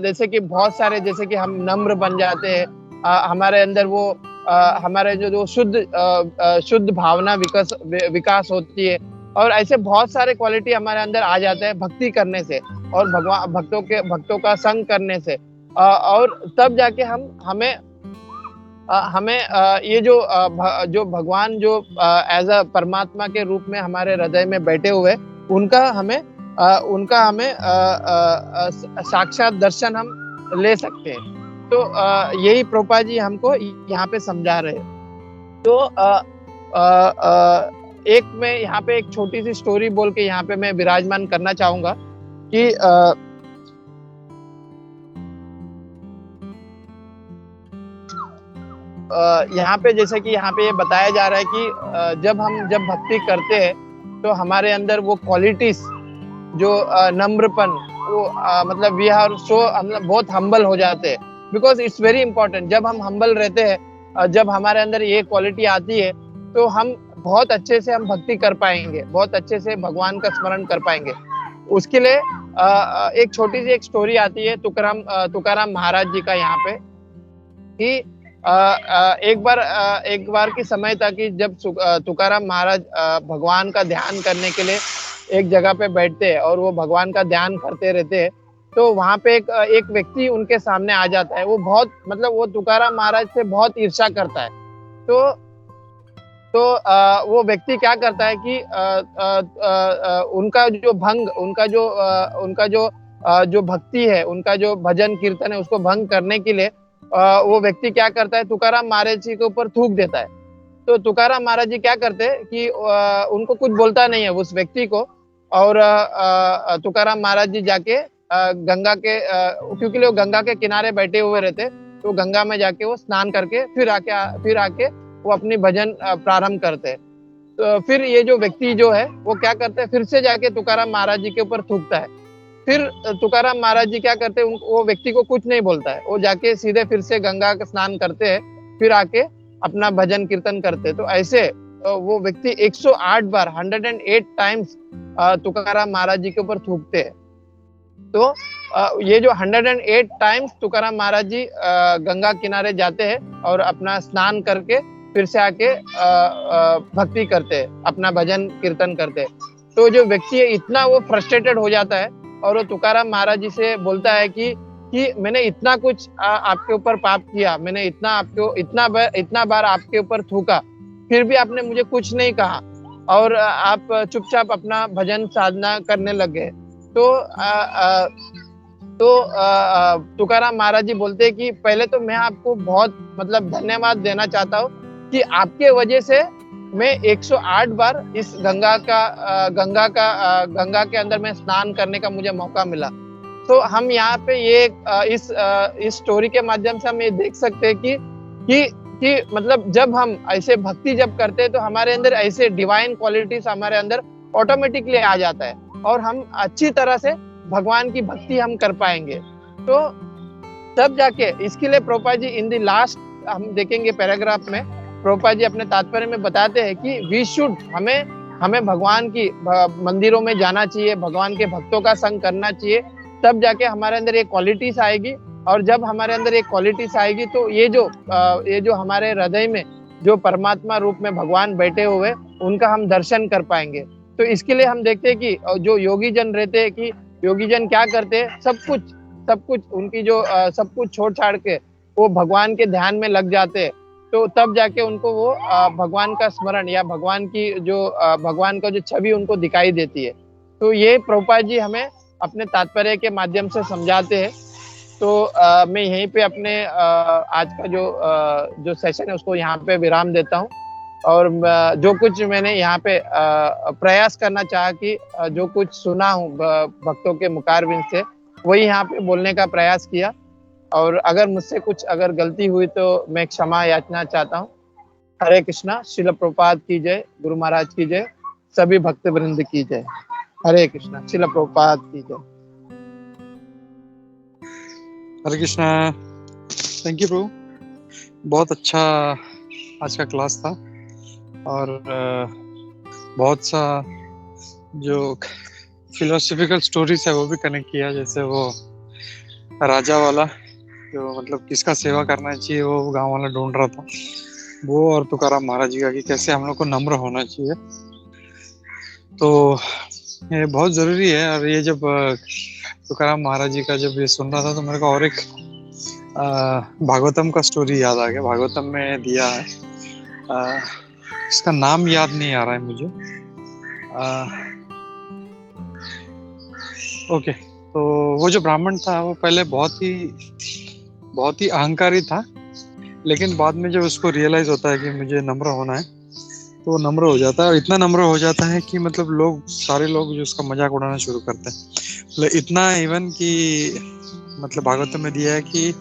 जैसे कि बहुत सारे, जैसे कि हम नम्र बन जाते हैं, हमारे अंदर वो हमारे जो शुद्ध भावना विकास होती है। और ऐसे बहुत सारे क्वालिटी हमारे अंदर आ जाते हैं भक्ति करने से, और भक्तों का संग करने से। और तब जाके हमें ये जो भगवान जो एज अ परमात्मा के रूप में हमारे हृदय में बैठे हुए, उनका हमें साक्षात दर्शन हम ले सकते हैं। तो यही प्रभुपा जी हमको यहाँ पे समझा रहे हैं। तो एक मैं यहाँ पे एक छोटी सी स्टोरी बोल के यहाँ पे मैं विराजमान करना चाहूंगा कि यहाँ पे, जैसे कि यहाँ पे ये बताया जा रहा है कि जब भक्ति करते हैं, तो हमारे अंदर वो क्वालिटीज, जो नम्रपन, वो मतलब वी आर सो, हम बहुत हम्बल हो जाते हैं। बिकॉज इट्स वेरी इंपॉर्टेंट, जब हम हम्बल रहते हैं, जब हमारे अंदर ये क्वालिटी आती है, तो हम बहुत अच्छे से हम भक्ति कर पाएंगे, बहुत अच्छे से भगवान का स्मरण कर पाएंगे। उसके लिए एक छोटी सी एक स्टोरी आती है तुकाराम महाराज जी का यहाँ पे, कि एक बार की समय था कि जब तुकाराम महाराज भगवान का ध्यान करने के लिए एक जगह पे बैठते हैं, और वो भगवान का ध्यान करते रहते हैं। तो वहां पे एक व्यक्ति उनके सामने आ जाता है। वो बहुत, मतलब वो तुकाराम महाराज से बहुत ईर्ष्या करता है। तो वो व्यक्ति क्या करता है कि उनका जो भक्ति है, उनका जो भजन कीर्तन है, उसको भंग करने के लिए वो व्यक्ति क्या करता है, तुकाराम महाराज जी के ऊपर थूक देता है। तो तुकाराम महाराज जी क्या करते हैं कि उनको कुछ बोलता नहीं है उस व्यक्ति को। और तुकाराम महाराज जी जाके गंगा के, क्योंकि लोग गंगा के किनारे बैठे हुए रहते, तो गंगा में जाके वो स्नान करके फिर आके वो अपनी भजन प्रारंभ करते हैं। तो फिर ये जो व्यक्ति जो है, वो क्या करते हैं, फिर से जाके तुकाराम महाराज जी के ऊपर थूकता है। फिर तुकाराम महाराज जी क्या करते हैं, वो व्यक्ति को कुछ नहीं बोलता है, वो जाके सीधे फिर से गंगा का स्नान करते हैं, फिर आके अपना भजन कीर्तन करते हैं। तो ऐसे वो व्यक्ति 108 बार, 108 टाइम्स तुकाराम महाराज जी के ऊपर थूकते हैं। तो ये जो 108 टाइम्स तुकाराम महाराज जी गंगा किनारे जाते हैं और अपना स्नान करके फिर से आके भक्ति करते हैं, अपना भजन कीर्तन करते हैं। तो जो व्यक्ति है, इतना वो फ्रस्ट्रेटेड हो जाता है, और वो तुकाराम महाराज जी से बोलता है कि मैंने इतना कुछ आपके ऊपर पाप किया, मैंने इतना बार आपके ऊपर थूका, फिर भी आपने मुझे कुछ नहीं कहा, और आप चुपचाप अपना भजन साधना करने लग गए। तो तुकाराम महाराज जी बोलते हैं कि पहले तो मैं आपको बहुत, मतलब धन्यवाद देना चाहता हूँ कि आपके वजह से मैं 108 बार इस गंगा के अंदर में स्नान करने का मुझे मौका मिला। तो हम यहाँ पे ये इस स्टोरी के माध्यम से हम ये देख सकते हैं कि मतलब जब हम ऐसे भक्ति जब करते हैं, तो हमारे अंदर ऐसे डिवाइन क्वालिटीज हमारे अंदर ऑटोमेटिकली आ जाता है, और हम अच्छी तरह से भगवान की भक्ति हम कर पाएंगे। तो तब जाके, इसके लिए Prabhupada ji in the last हम देखेंगे पैराग्राफ में, प्रभुपाद जी अपने तात्पर्य में बताते हैं कि हमें भगवान की मंदिरों में जाना चाहिए, भगवान के भक्तों का संग करना चाहिए, तब जाके हमारे अंदर एक क्वालिटीज आएगी। और जब हमारे अंदर एक क्वालिटीज आएगी, तो ये जो हमारे हृदय में जो परमात्मा रूप में भगवान बैठे हुए, उनका हम दर्शन कर पाएंगे। तो इसके लिए हम देखते हैं कि जो योगी जन रहते हैं, कि योगी जन क्या करते हैं, सब कुछ सब कुछ उनकी जो सब कुछ छोड़ छाड़ के वो भगवान के ध्यान में लग जाते, तो तब जाके उनको वो भगवान का स्मरण या भगवान की जो भगवान का जो छवि उनको दिखाई देती है। तो ये प्रभुपाद जी हमें अपने तात्पर्य के माध्यम से समझाते हैं। तो मैं यहीं पे अपने आज का जो सेशन है उसको यहाँ पे विराम देता हूँ। और जो कुछ मैंने यहाँ पे प्रयास करना चाहा कि जो कुछ सुना हूँ भक्तों के मुखारबिंद से, वही यहाँ पे बोलने का प्रयास किया। और अगर मुझसे कुछ अगर गलती हुई तो मैं क्षमा याचना चाहता हूँ। हरे कृष्णा। श्रील प्रभुपाद की जय, गुरु महाराज की जय, सभी भक्त वृंद की जय। हरे कृष्णा। श्रील प्रभुपाद की जय। हरे कृष्णा। थैंक यू प्रभु, बहुत अच्छा आज का क्लास था। और बहुत सा जो फिलोसॉफिकल स्टोरीज है वो भी कनेक्ट किया, जैसे वो राजा वाला जो मतलब किसका सेवा करना चाहिए वो गांव वाला ढूंढ रहा था, वो, और तुकाराम महाराज जी का कि कैसे हम लोग को नम्र होना चाहिए। तो ये बहुत जरूरी है। और ये जब तुकाराम महाराज जी का जब ये सुन रहा था तो मेरे को और एक भागवतम का स्टोरी याद आ गया। भागवतम में दिया है, इसका नाम याद नहीं आ रहा है मुझे। ओके, तो वो जो ब्राह्मण था वो पहले बहुत ही अहंकारी था, लेकिन बाद में जब उसको रियलाइज होता है कि मुझे नम्र होना है तो वो नम्र हो जाता है। और इतना नम्र हो जाता है कि मतलब सारे लोग जो उसका मजाक उड़ाना शुरू करते हैं। मतलब इतना इवन कि मतलब भागवत में दिया है कि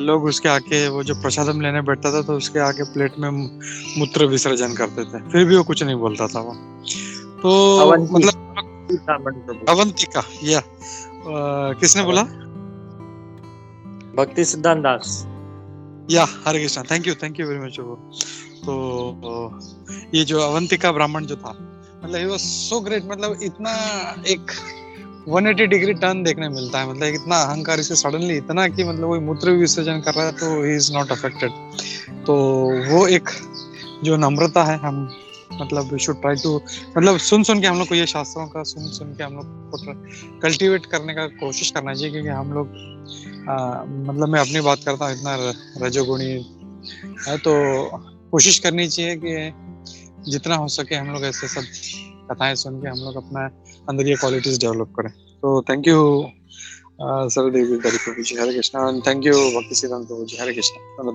लोग उसके आके, वो जो प्रसादम लेने बैठता था तो उसके आके प्लेट में मूत्र विसर्जन करते थे, फिर भी वो कुछ नहीं बोलता था वो। तो मतलब अवंतिका, या किसने बोला? भक्ति सिद्धांत दास। या Hare Krishna, thank you very much. तो ये जो अवंतिका ब्राह्मण जो था, मतलब ही वाज सो ग्रेट। मतलब इतना एक 180 डिग्री टर्न देखने मिलता है। मतलब इतना अहंकारी से सडनली इतना कि मतलब वो मूत्र विसर्जन कर रहा है तो ही इज नॉट अफेक्टेड। तो वो एक जो नम्रता है, हम मतलब वी शुड ट्राई टू, मतलब सुन के हम लोग को ये शास्त्रों का सुन के हम लोग को कल्टीवेट करने का कोशिश करना चाहिए। क्योंकि हम लोग मतलब मैं अपनी बात करता हूँ, इतना रजोगुणी है, तो कोशिश करनी चाहिए कि जितना हो सके हम लोग ऐसे सब कथाएं सुन के हम लोग अपना अंदर ये क्वालिटीज डेवलप करें। तो thank you Sardevi Prabhu ji, Hare Krishna. Thank you Bhakti Siddhanta Prabhu ji, Hare Krishna. प्रणाम।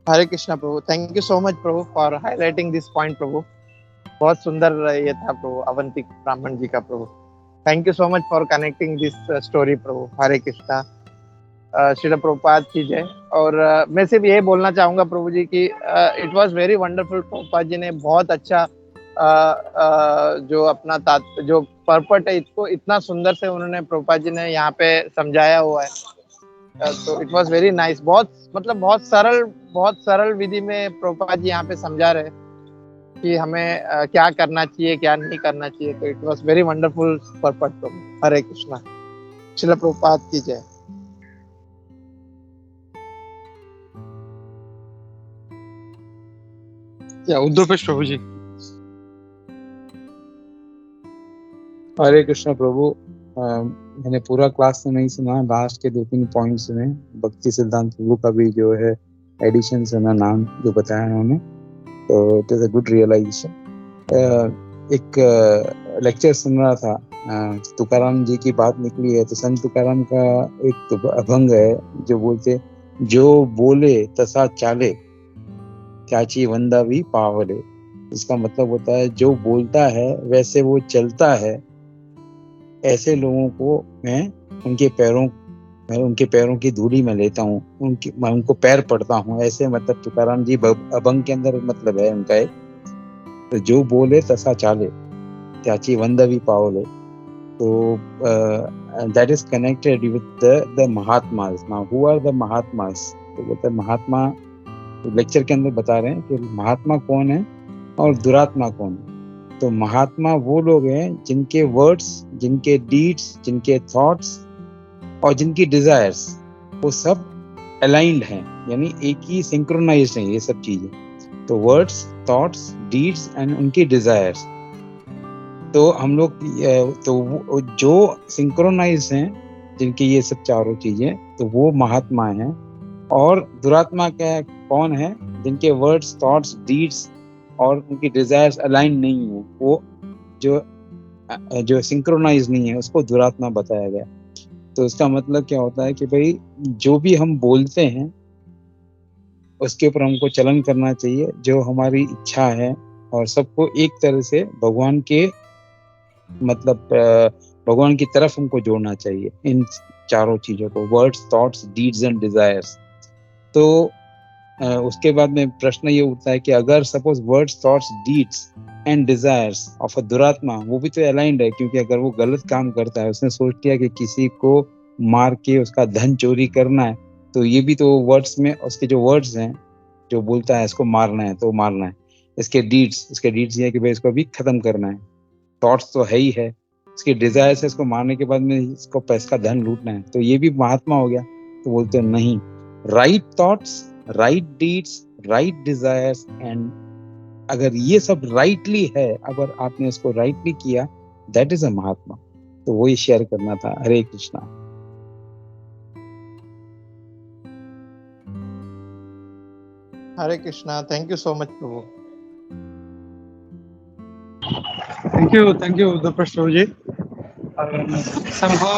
Hare Krishna Prabhu. Thank you so much Prabhu for highlighting this point Prabhu. बहुत सुंदर ये था प्रभु, अवंतिक ब्राह्मण जी का Prabhu. Thank you so much for connecting this story Prabhu. Hare Krishna. Srila Prabhupada की जय। और मैं सिर्फ ये बोलना चाहूंगा प्रभु जी कि it was very wonderful. Prabhupada ji ने बहुत अच्छा जो अपना जो पर्पट है इसको इतना सुंदर से उन्होंने प्रभुपाद जी ने यहाँ पे समझाया हुआ है। तो इट वाज वेरी नाइस। बहुत सरल विधि में प्रभुपाद जी यहाँ पे समझा रहे कि हमें क्या करना चाहिए, क्या नहीं करना चाहिए। तो इट वाज वेरी वंडरफुल पर्पट प्रभु। हरे कृष्णा। श्रील प्रभुपाद की जय। या उद्धवेश प्रभु जी। हरे कृष्णा प्रभु। मैंने पूरा क्लास तो नहीं सुना, लास्ट के 2-3 पॉइंट्स सुने। भक्ति सिद्धांत प्रभु का भी जो है एडिशन सुना, नाम जो बताया उन्होंने, तो it is a good realisation. एक लेक्चर सुन रहा था, तुकाराम जी की बात निकली है, तो संत तुकाराम का एक अभंग है जो बोलते, जो बोले तसा चाले त्याची वंदा भी पावले। इसका मतलब होता है जो बोलता है वैसे वो चलता है, ऐसे लोगों को मैं उनके पैरों की धूली में लेता हूँ, मैं उनको पैर पड़ता हूँ। ऐसे मतलब तुकाराम जी अभंग के अंदर मतलब है उनका एक, तो जो बोले तसा चाले त्याची वंदा भी पावले। तो that is connected with the mahatmas. Now who are the mahatmas? तो बोलते महात्मा लेक्चर के अंदर बता रहे हैं कि महात्मा कौन है और दुरात्मा कौन है। तो महात्मा वो लोग हैं जिनके वर्ड्स, जिनके डीड्स, जिनके थॉट्स और जिनकी डिजायर्स वो सब अलाइंड हैं, यानी एक ही सिंक्रोनाइज्ड हैं ये सब चीजें। तो वर्ड्स, थॉट्स, डीड्स एंड उनकी डिजायर्स। तो हम लोग तो जो सिंक्रोनाइज हैं, जिनकी ये सब चारों चीजें, तो वो महात्मा हैं। और दुरात्मा क्या कौन है? जिनके वर्ड्स, थॉट्स, डीड्स और उनकी डिजायर्स अलाइन नहीं है, वो जो सिंक्रोनाइज नहीं है, उसको दुरात्मा बताया गया। तो इसका मतलब क्या होता है कि भाई जो भी हम बोलते हैं उसके ऊपर हमको चलन करना चाहिए, जो हमारी इच्छा है, और सबको एक तरह से भगवान के मतलब भगवान की तरफ हमको जोड़ना चाहिए, इन चारों चीजों को, words, thoughts, deeds and desires. तो उसके बाद में प्रश्न ये उठता है कि अगर suppose words, thoughts, deeds and desires of a दुरात्मा, वो भी तो अलाइंड है, क्योंकि अगर वो गलत काम करता है, उसने सोच लिया कि किसी को मार के उसका धन चोरी करना है, तो ये भी तो वर्ड्स में, उसके जो वर्ड्स हैं, जो बोलता है इसको मारना है तो मारना है। इसके डीड्स ये है कि भाई इसको अभी खत्म करना है। थॉट्स तो है ही है, इसकी डिजायर है इसको मारने के बाद में इसको पैसे का धन लूटना है, तो ये भी महात्मा हो गया। तो बोलते हैं नहीं, right thoughts, right deeds, right desires, and अगर ये सब राइटली है, अगर आपने इसको राइटली किया, दैट इज अ महात्मा। तो वही शेयर करना था। Hare Krishna. Hare Krishna. Thank you so much, Prabhu. Thank you Durpesh Prabhu ji. somehow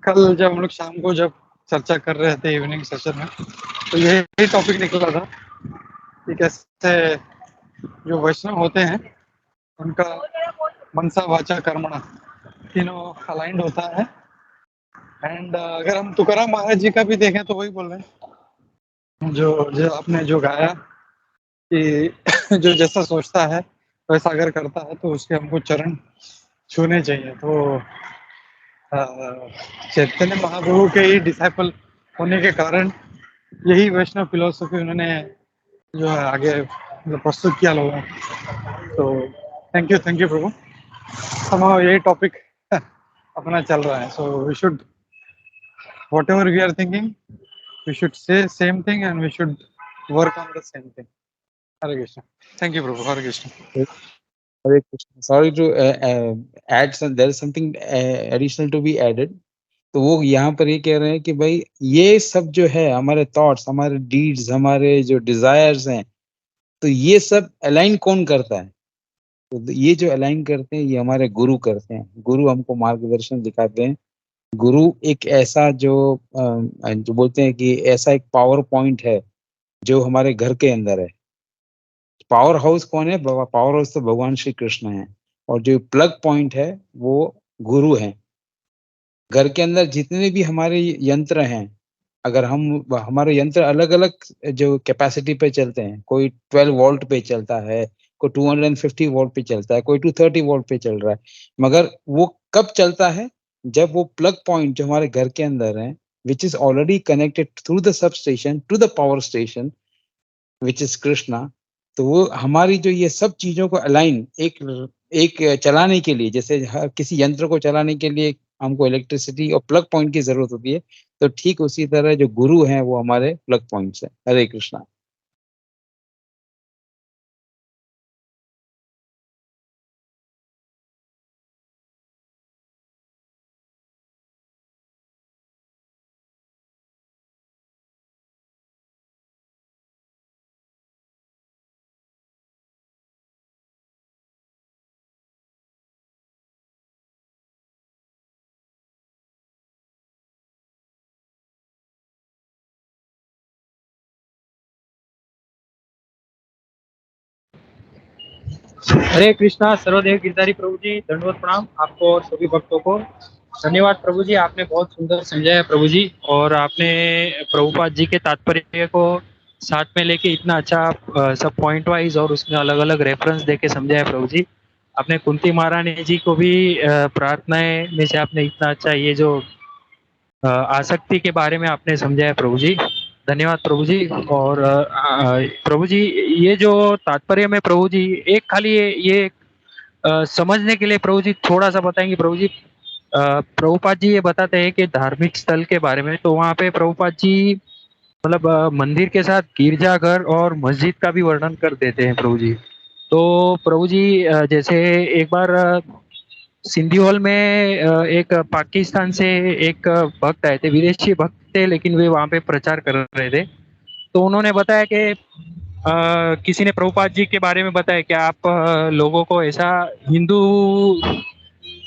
कल जब हम लोग शाम को जब चर्चा कर रहे थे इवनिंग सेशन में, तो यही टॉपिक निकला था कि कैसे जो वैष्णव होते हैं उनका मनसा वाचा कर्मणा तीनों अलाइंड होता है। एंड अगर हम तुकाराम महाराज जी का भी देखें तो वही बोल रहे हैं, जो आपने जो गाया कि जो जैसा सोचता है वैसा अगर करता है तो उसके हमको चरण छूने चाहिए। तो चैतन्य महाप्रभु के ही डिसाइपल होने के कारण यही वैष्णव फिलोसफी उन्होंने जो है आगे प्रस्तुत किया लोगों। तो थैंक यू प्रभु। somehow यही टॉपिक अपना चल रहा है। So we should whatever we are thinking, we should say same thing and we should work on the same thing. Hare Krishna. Thank you, Prabhu. Hare Krishna. Hare Krishna. Sorry to add some, there is something additional to be added. तो वो यहाँ पर ये कह रहे हैं कि भाई ये सब जो है, हमारे थॉट्स, हमारे डीड्स, हमारे जो डिजायर्स हैं, तो ये सब अलाइन कौन करता है? तो ये जो अलाइन करते हैं, ये हमारे गुरु करते हैं। गुरु हमको मार्गदर्शन दिखाते हैं। गुरु एक ऐसा जो बोलते हैं कि ऐसा एक पावर पॉइंट है जो हमारे घर के अंदर है। पावर हाउस कौन है? पावर हाउस तो भगवान श्री कृष्ण है, और जो प्लग पॉइंट है वो गुरु है। घर के अंदर जितने भी हमारे यंत्र हैं, अगर हमारे यंत्र अलग अलग जो कैपेसिटी पे चलते हैं, कोई 12 वोल्ट पे चलता है, कोई 250 वोल्ट पे चलता है, कोई 230 वोल्ट पे चल रहा है, मगर वो कब चलता है? जब वो प्लग पॉइंट जो हमारे घर के अंदर है, which is already connected through the sub station to the power station which is Krishna. तो वो हमारी जो ये सब चीजों को अलाइन एक चलाने के लिए, जैसे किसी यंत्र को चलाने के लिए हमको इलेक्ट्रिसिटी और प्लग पॉइंट की जरूरत होती है, तो ठीक उसी तरह जो गुरु हैं वो हमारे प्लग पॉइंट्स हैं। हरे कृष्णा। हरे कृष्णा। सर्वदेव गिरधारी प्रभु जी, दंडवत प्रणाम आपको और सभी भक्तों को। धन्यवाद प्रभु जी, आपने बहुत सुंदर समझाया प्रभु जी, और आपने प्रभुपाद जी के तात्पर्य को साथ में लेके इतना अच्छा सब पॉइंट वाइज और उसमें अलग अलग रेफरेंस देके समझाया प्रभु जी। आपने कुंती महारानी जी को भी प्रार्थनाएं में से आपने इतना अच्छा ये जो आसक्ति के बारे में आपने समझाया प्रभु जी। धन्यवाद प्रभु जी। और प्रभु जी ये जो तात्पर्य में प्रभु जी एक खाली ये समझने के लिए प्रभु जी थोड़ा सा बताएंगे प्रभु जी। प्रभुपाद जी ये बताते हैं कि धार्मिक स्थल के बारे में, तो वहाँ पे प्रभुपाद जी मतलब मंदिर के साथ गिरजाघर और मस्जिद का भी वर्णन कर देते हैं प्रभु जी। तो प्रभु जी जैसे एक बार सिंधी हॉल में एक पाकिस्तान से एक भक्त आए थे, विदेशी भक्त थे, लेकिन वे वहाँ पे प्रचार कर रहे थे। तो उन्होंने बताया कि किसी ने प्रभुपाद जी के बारे में बताया कि आप लोगों को ऐसा हिंदू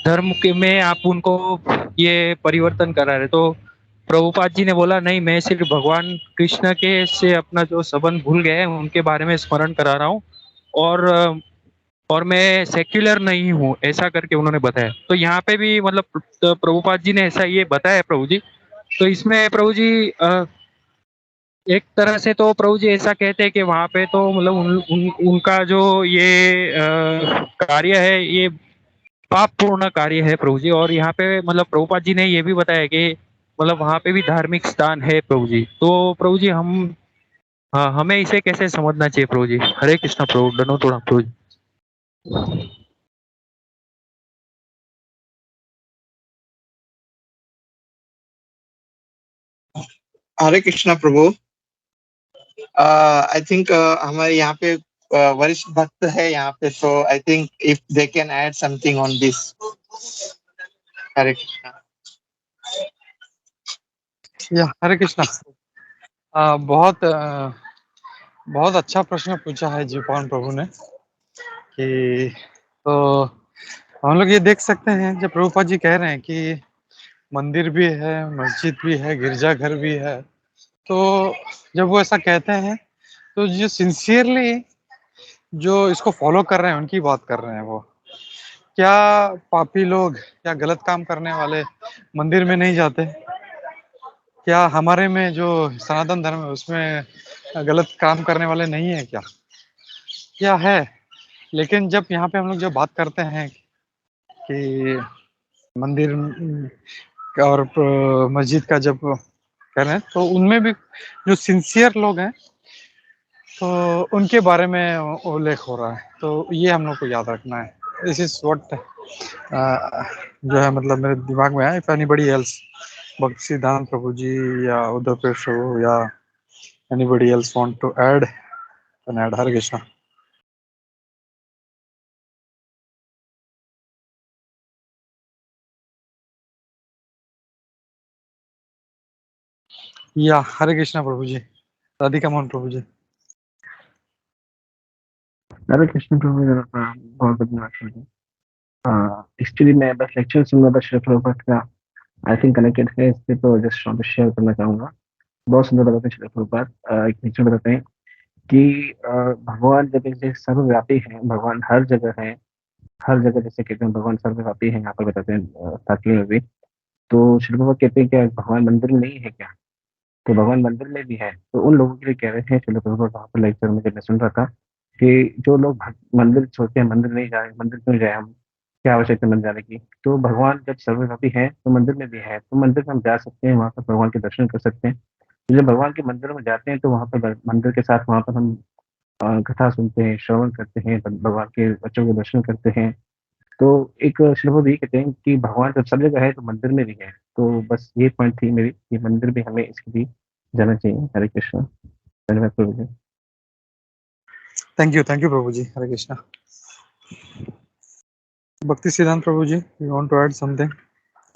धर्म के में आप उनको ये परिवर्तन करा रहे। तो प्रभुपाद जी ने बोला नहीं, मैं सिर्फ भगवान कृष्ण के से अपना जो संबंध भूल गए हैं उनके बारे में स्मरण करा रहा हूँ, और और मैं सेक्युलर नहीं हूँ, ऐसा करके उन्होंने बताया। तो यहाँ पे भी मतलब प्रभुपाद जी ने ऐसा ये बताया प्रभु जी। तो इसमें प्रभु जी एक तरह से तो प्रभु जी ऐसा कहते हैं कि वहाँ पे तो मतलब उनका जो ये कार्य है ये पाप पूर्ण कार्य है प्रभु जी। और यहाँ पे मतलब प्रभुपाद जी ने ये भी बताया कि मतलब वहाँ पे भी धार्मिक स्थान है प्रभु जी। तो प्रभु जी हम हाँ, हमें इसे कैसे समझना चाहिए प्रभु जी? हरे कृष्णा प्रभु, धन्यवाद प्रभु जी। हरे कृष्णा प्रभु। आई थिंक हमारे यहाँ पे वरिष्ठ भक्त है यहाँ पे, तो I think if they can add something on this. Hare Krishna. या हरे कृष्णा। बहुत अच्छा प्रश्न पूछा है जी पवन प्रभु ने कि तो हम लोग ये देख सकते हैं जब प्रभुपाद जी कह रहे हैं कि मंदिर भी है, मस्जिद भी है, गिरजाघर भी है। तो जब वो ऐसा कहते हैं तो जो सिंसियरली जो इसको फॉलो कर रहे हैं उनकी बात कर रहे हैं, वो क्या पापी लोग या गलत काम करने वाले मंदिर में नहीं जाते? क्या हमारे में जो सनातन धर्म है उसमें गलत काम करने वाले नहीं है क्या? क्या है? लेकिन जब यहाँ पे हम लोग जब बात करते हैं कि मंदिर और मस्जिद का जब कर रहे हैं तो उनमें भी जो सिंसियर लोग हैं तो उनके बारे में उल्लेख हो रहा है। तो ये हम लोग को याद रखना है। दिस इज व्हाट जो है मतलब मेरे दिमाग में आया। इफ एनीबडी एल्स, भक्ति सिद्धांत प्रभु जी या उद्धव प्रभु या anybody else want to add, can add. Hare Krishna. या हरे कृष्णा प्रभु जी। राधिका मोहन प्रभु जी। हरे कृष्ण प्रभु जी, बहुत धन्यवाद प्रभु। एक्चुअली मैं बस लेक्चर सुन रहा था श्री प्रभुपाद का, आई थिंक कनेक्टेड है इससे, तो जस्ट वांट टू शेयर करना चाहूंगा। बहुत सुंदर बताते हैं श्री प्रभुपाद। एक लेक्चर बताते हैं कि भगवान जब एक सर्वव्यापी है, भगवान हर जगह है, हर जगह जैसे कहते हैं भगवान सर्वव्यापी है, यहाँ पर बताते हैं तात्पर्य में भी। तो श्री प्रभुपाद कहते हैं क्या भगवान मंदिर में नहीं है क्या? तो भगवान मंदिर में भी है। तो उन लोगों के लिए कह रहे हैं श्री प्रभुपाद वहाँ पर लेक्चर में जब मैं सुन रहा था कि जो लोग मंदिर सोचते हैं मंदिर नहीं जाए, मंदिर क्यों जाए हम, क्या आवश्यकता है मंदिर जाने की? तो भगवान जब सर्वव्यापी है तो मंदिर में भी है, तो मंदिर में हम जा सकते हैं, वहाँ पर भगवान के दर्शन कर सकते हैं। तो जब भगवान के मंदिर में जाते हैं तो वहाँ पर मंदिर के साथ वहाँ पर हम कथा सुनते हैं, श्रवण करते हैं, भगवान के बच्चों के दर्शन करते हैं। तो एक श्रीमद ये कहते हैं कि भगवान जब सब जगह है तो मंदिर में भी है। तो बस ये पॉइंट थी मेरी कि मंदिर भी हमें इसके लिए जाना चाहिए। हरे कृष्ण, धन्यवाद Prabhu ji. Thank you Prabhu ji. Hare Krishna. Bhakti Siddhanta Prabhu ji, you want to add something?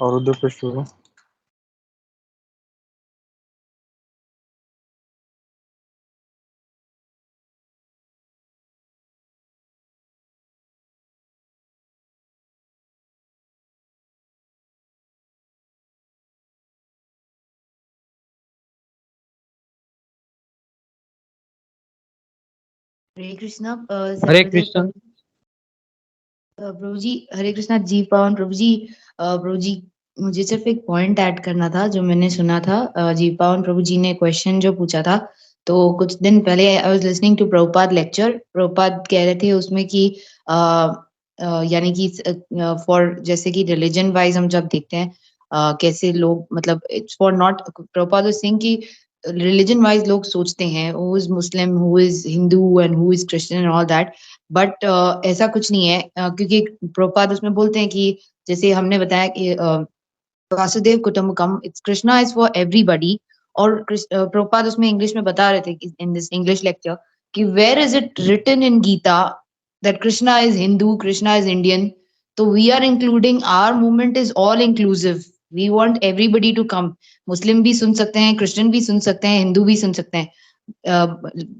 और उद्धव प्रभु। हरे कृष्णा हरे कृष्ण। प्रभु जी। हरे कृष्णा जी पावन प्रभु जी। प्रभु जी, मुझे सिर्फ एक पॉइंट ऐड करना था जो मैंने सुना था। जी पावन प्रभु जी ने क्वेश्चन जो पूछा था, तो कुछ दिन पहले I was listening to Prabhupada lecture. Prabhupada कह रहे थे उसमें कि यानी कि फॉर जैसे कि रिलीजन वाइज हम जब देखते हैं कैसे लोग मतलब it's for not, Prabhupada was saying कि रिलीजन वाइज लोग सोचते हैं who is Muslim, who is Hindu and who is Christian and all that. But ऐसा कुछ नहीं है, क्योंकि प्रभुपाद उसमें बोलते हैं कि जैसे हमने बताया कि वासुदेव कुटुंबकम, it's Krishna is for everybody. और प्रभुपाद उसमें इंग्लिश में बता रहे थे इन दिस इंग्लिश लेक्चर कि where is it written in Gita that Krishna is Hindu, Krishna is Indian. So we are including, our movement is all inclusive. We want everybody to come. Muslim भी सुन सकते हैं, Christian भी सुन सकते हैं, Hindu भी सुन सकते हैं.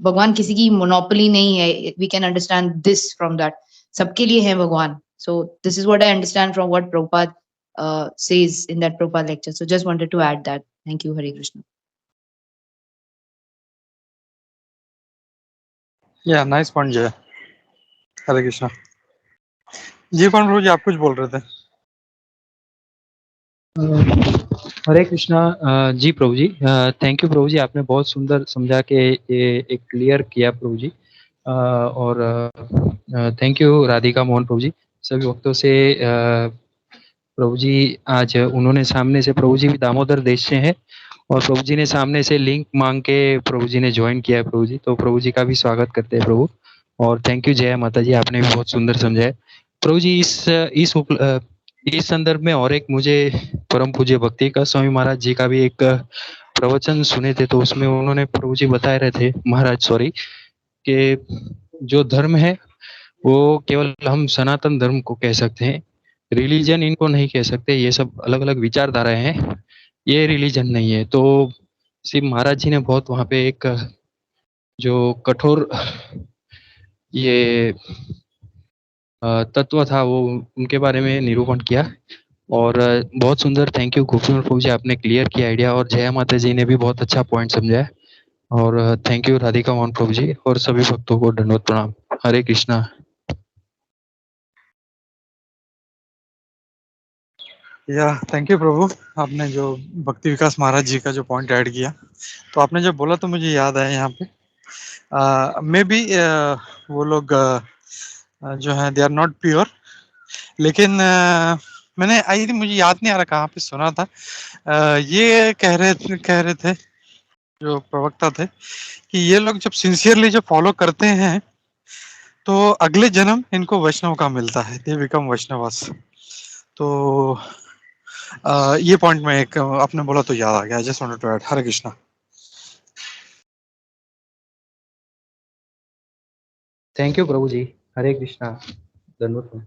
भगवान किसी की मोनोपोली नहीं है. We can understand this from that. सबके लिए है भगवान. So this is what I understand from what Prabhupada says in that Prabhupada lecture. So just wanted to add that. Thank you, Hare Krishna. या nice point जय. हरे कृष्णा. जी कौन प्रभु जी आप कुछ बोल रहे थे? हरे कृष्णा. जी प्रभु जी, थैंक यू प्रभु जी, आपने बहुत सुंदर समझा के ये एक क्लियर किया प्रभु जी. और थैंक यू राधिका मोहन प्रभु जी. सभी वक्तों से प्रभु जी आज उन्होंने सामने से, प्रभु जी भी दामोदर देश से हैं और प्रभु जी ने सामने से लिंक मांग के प्रभु जी ने ज्वाइन किया है प्रभु जी. तो प्रभु जी का भी स्वागत करते हैं प्रभु. और थैंक यू जय माता जी, आपने भी बहुत सुंदर समझाया प्रभु जी. इस संदर्भ में और एक मुझे परम पूज्य भक्ति का स्वामी महाराज जी का भी एक प्रवचन सुने थे. तो उसमें उन्होंने प्रभु जी बता रहे थे महाराज सॉरी कि जो धर्म है वो केवल हम सनातन धर्म को कह सकते हैं, रिलीजन इनको नहीं कह सकते. ये सब अलग अलग विचारधाराएं हैं, ये रिलीजन नहीं है. तो शिव महाराज जी ने बहुत वहाँ पे एक जो कठोर ये तत्व था वो उनके बारे में निरूपण किया. और बहुत सुंदर. थैंक यू गोपीनाथ प्रभु जी, आपने क्लियर किया आइडिया. और जया माता जी ने भी बहुत अच्छा पॉइंट समझाया. और थैंक यू राधिका मोहन प्रभु जी और सभी भक्तों को दंडवत प्रणाम. हरे कृष्णा. या थैंक यू प्रभु. आपने जो भक्ति विकास महाराज जी का जो पॉइंट ऐड किया, तो आपने जब बोला तो मुझे याद आया यहाँ पे मे बी वो लोग जो है दे आर नॉट प्योर, लेकिन मैंने आई मुझे याद नहीं आ रहा कहाँ पे सुना था. ये कह रहे थे जो प्रवक्ता थे कि ये लोग जब सिंसियरली जो फॉलो करते हैं तो अगले जन्म इनको वैष्णव का मिलता है, दे बिकम वैष्णवास. तो ये पॉइंट में एक आपने बोला तो याद आ गया. Just wanted to add. Hare Krishna. Thank you Prabhu ji. Hare Krishna. धन्यवाद.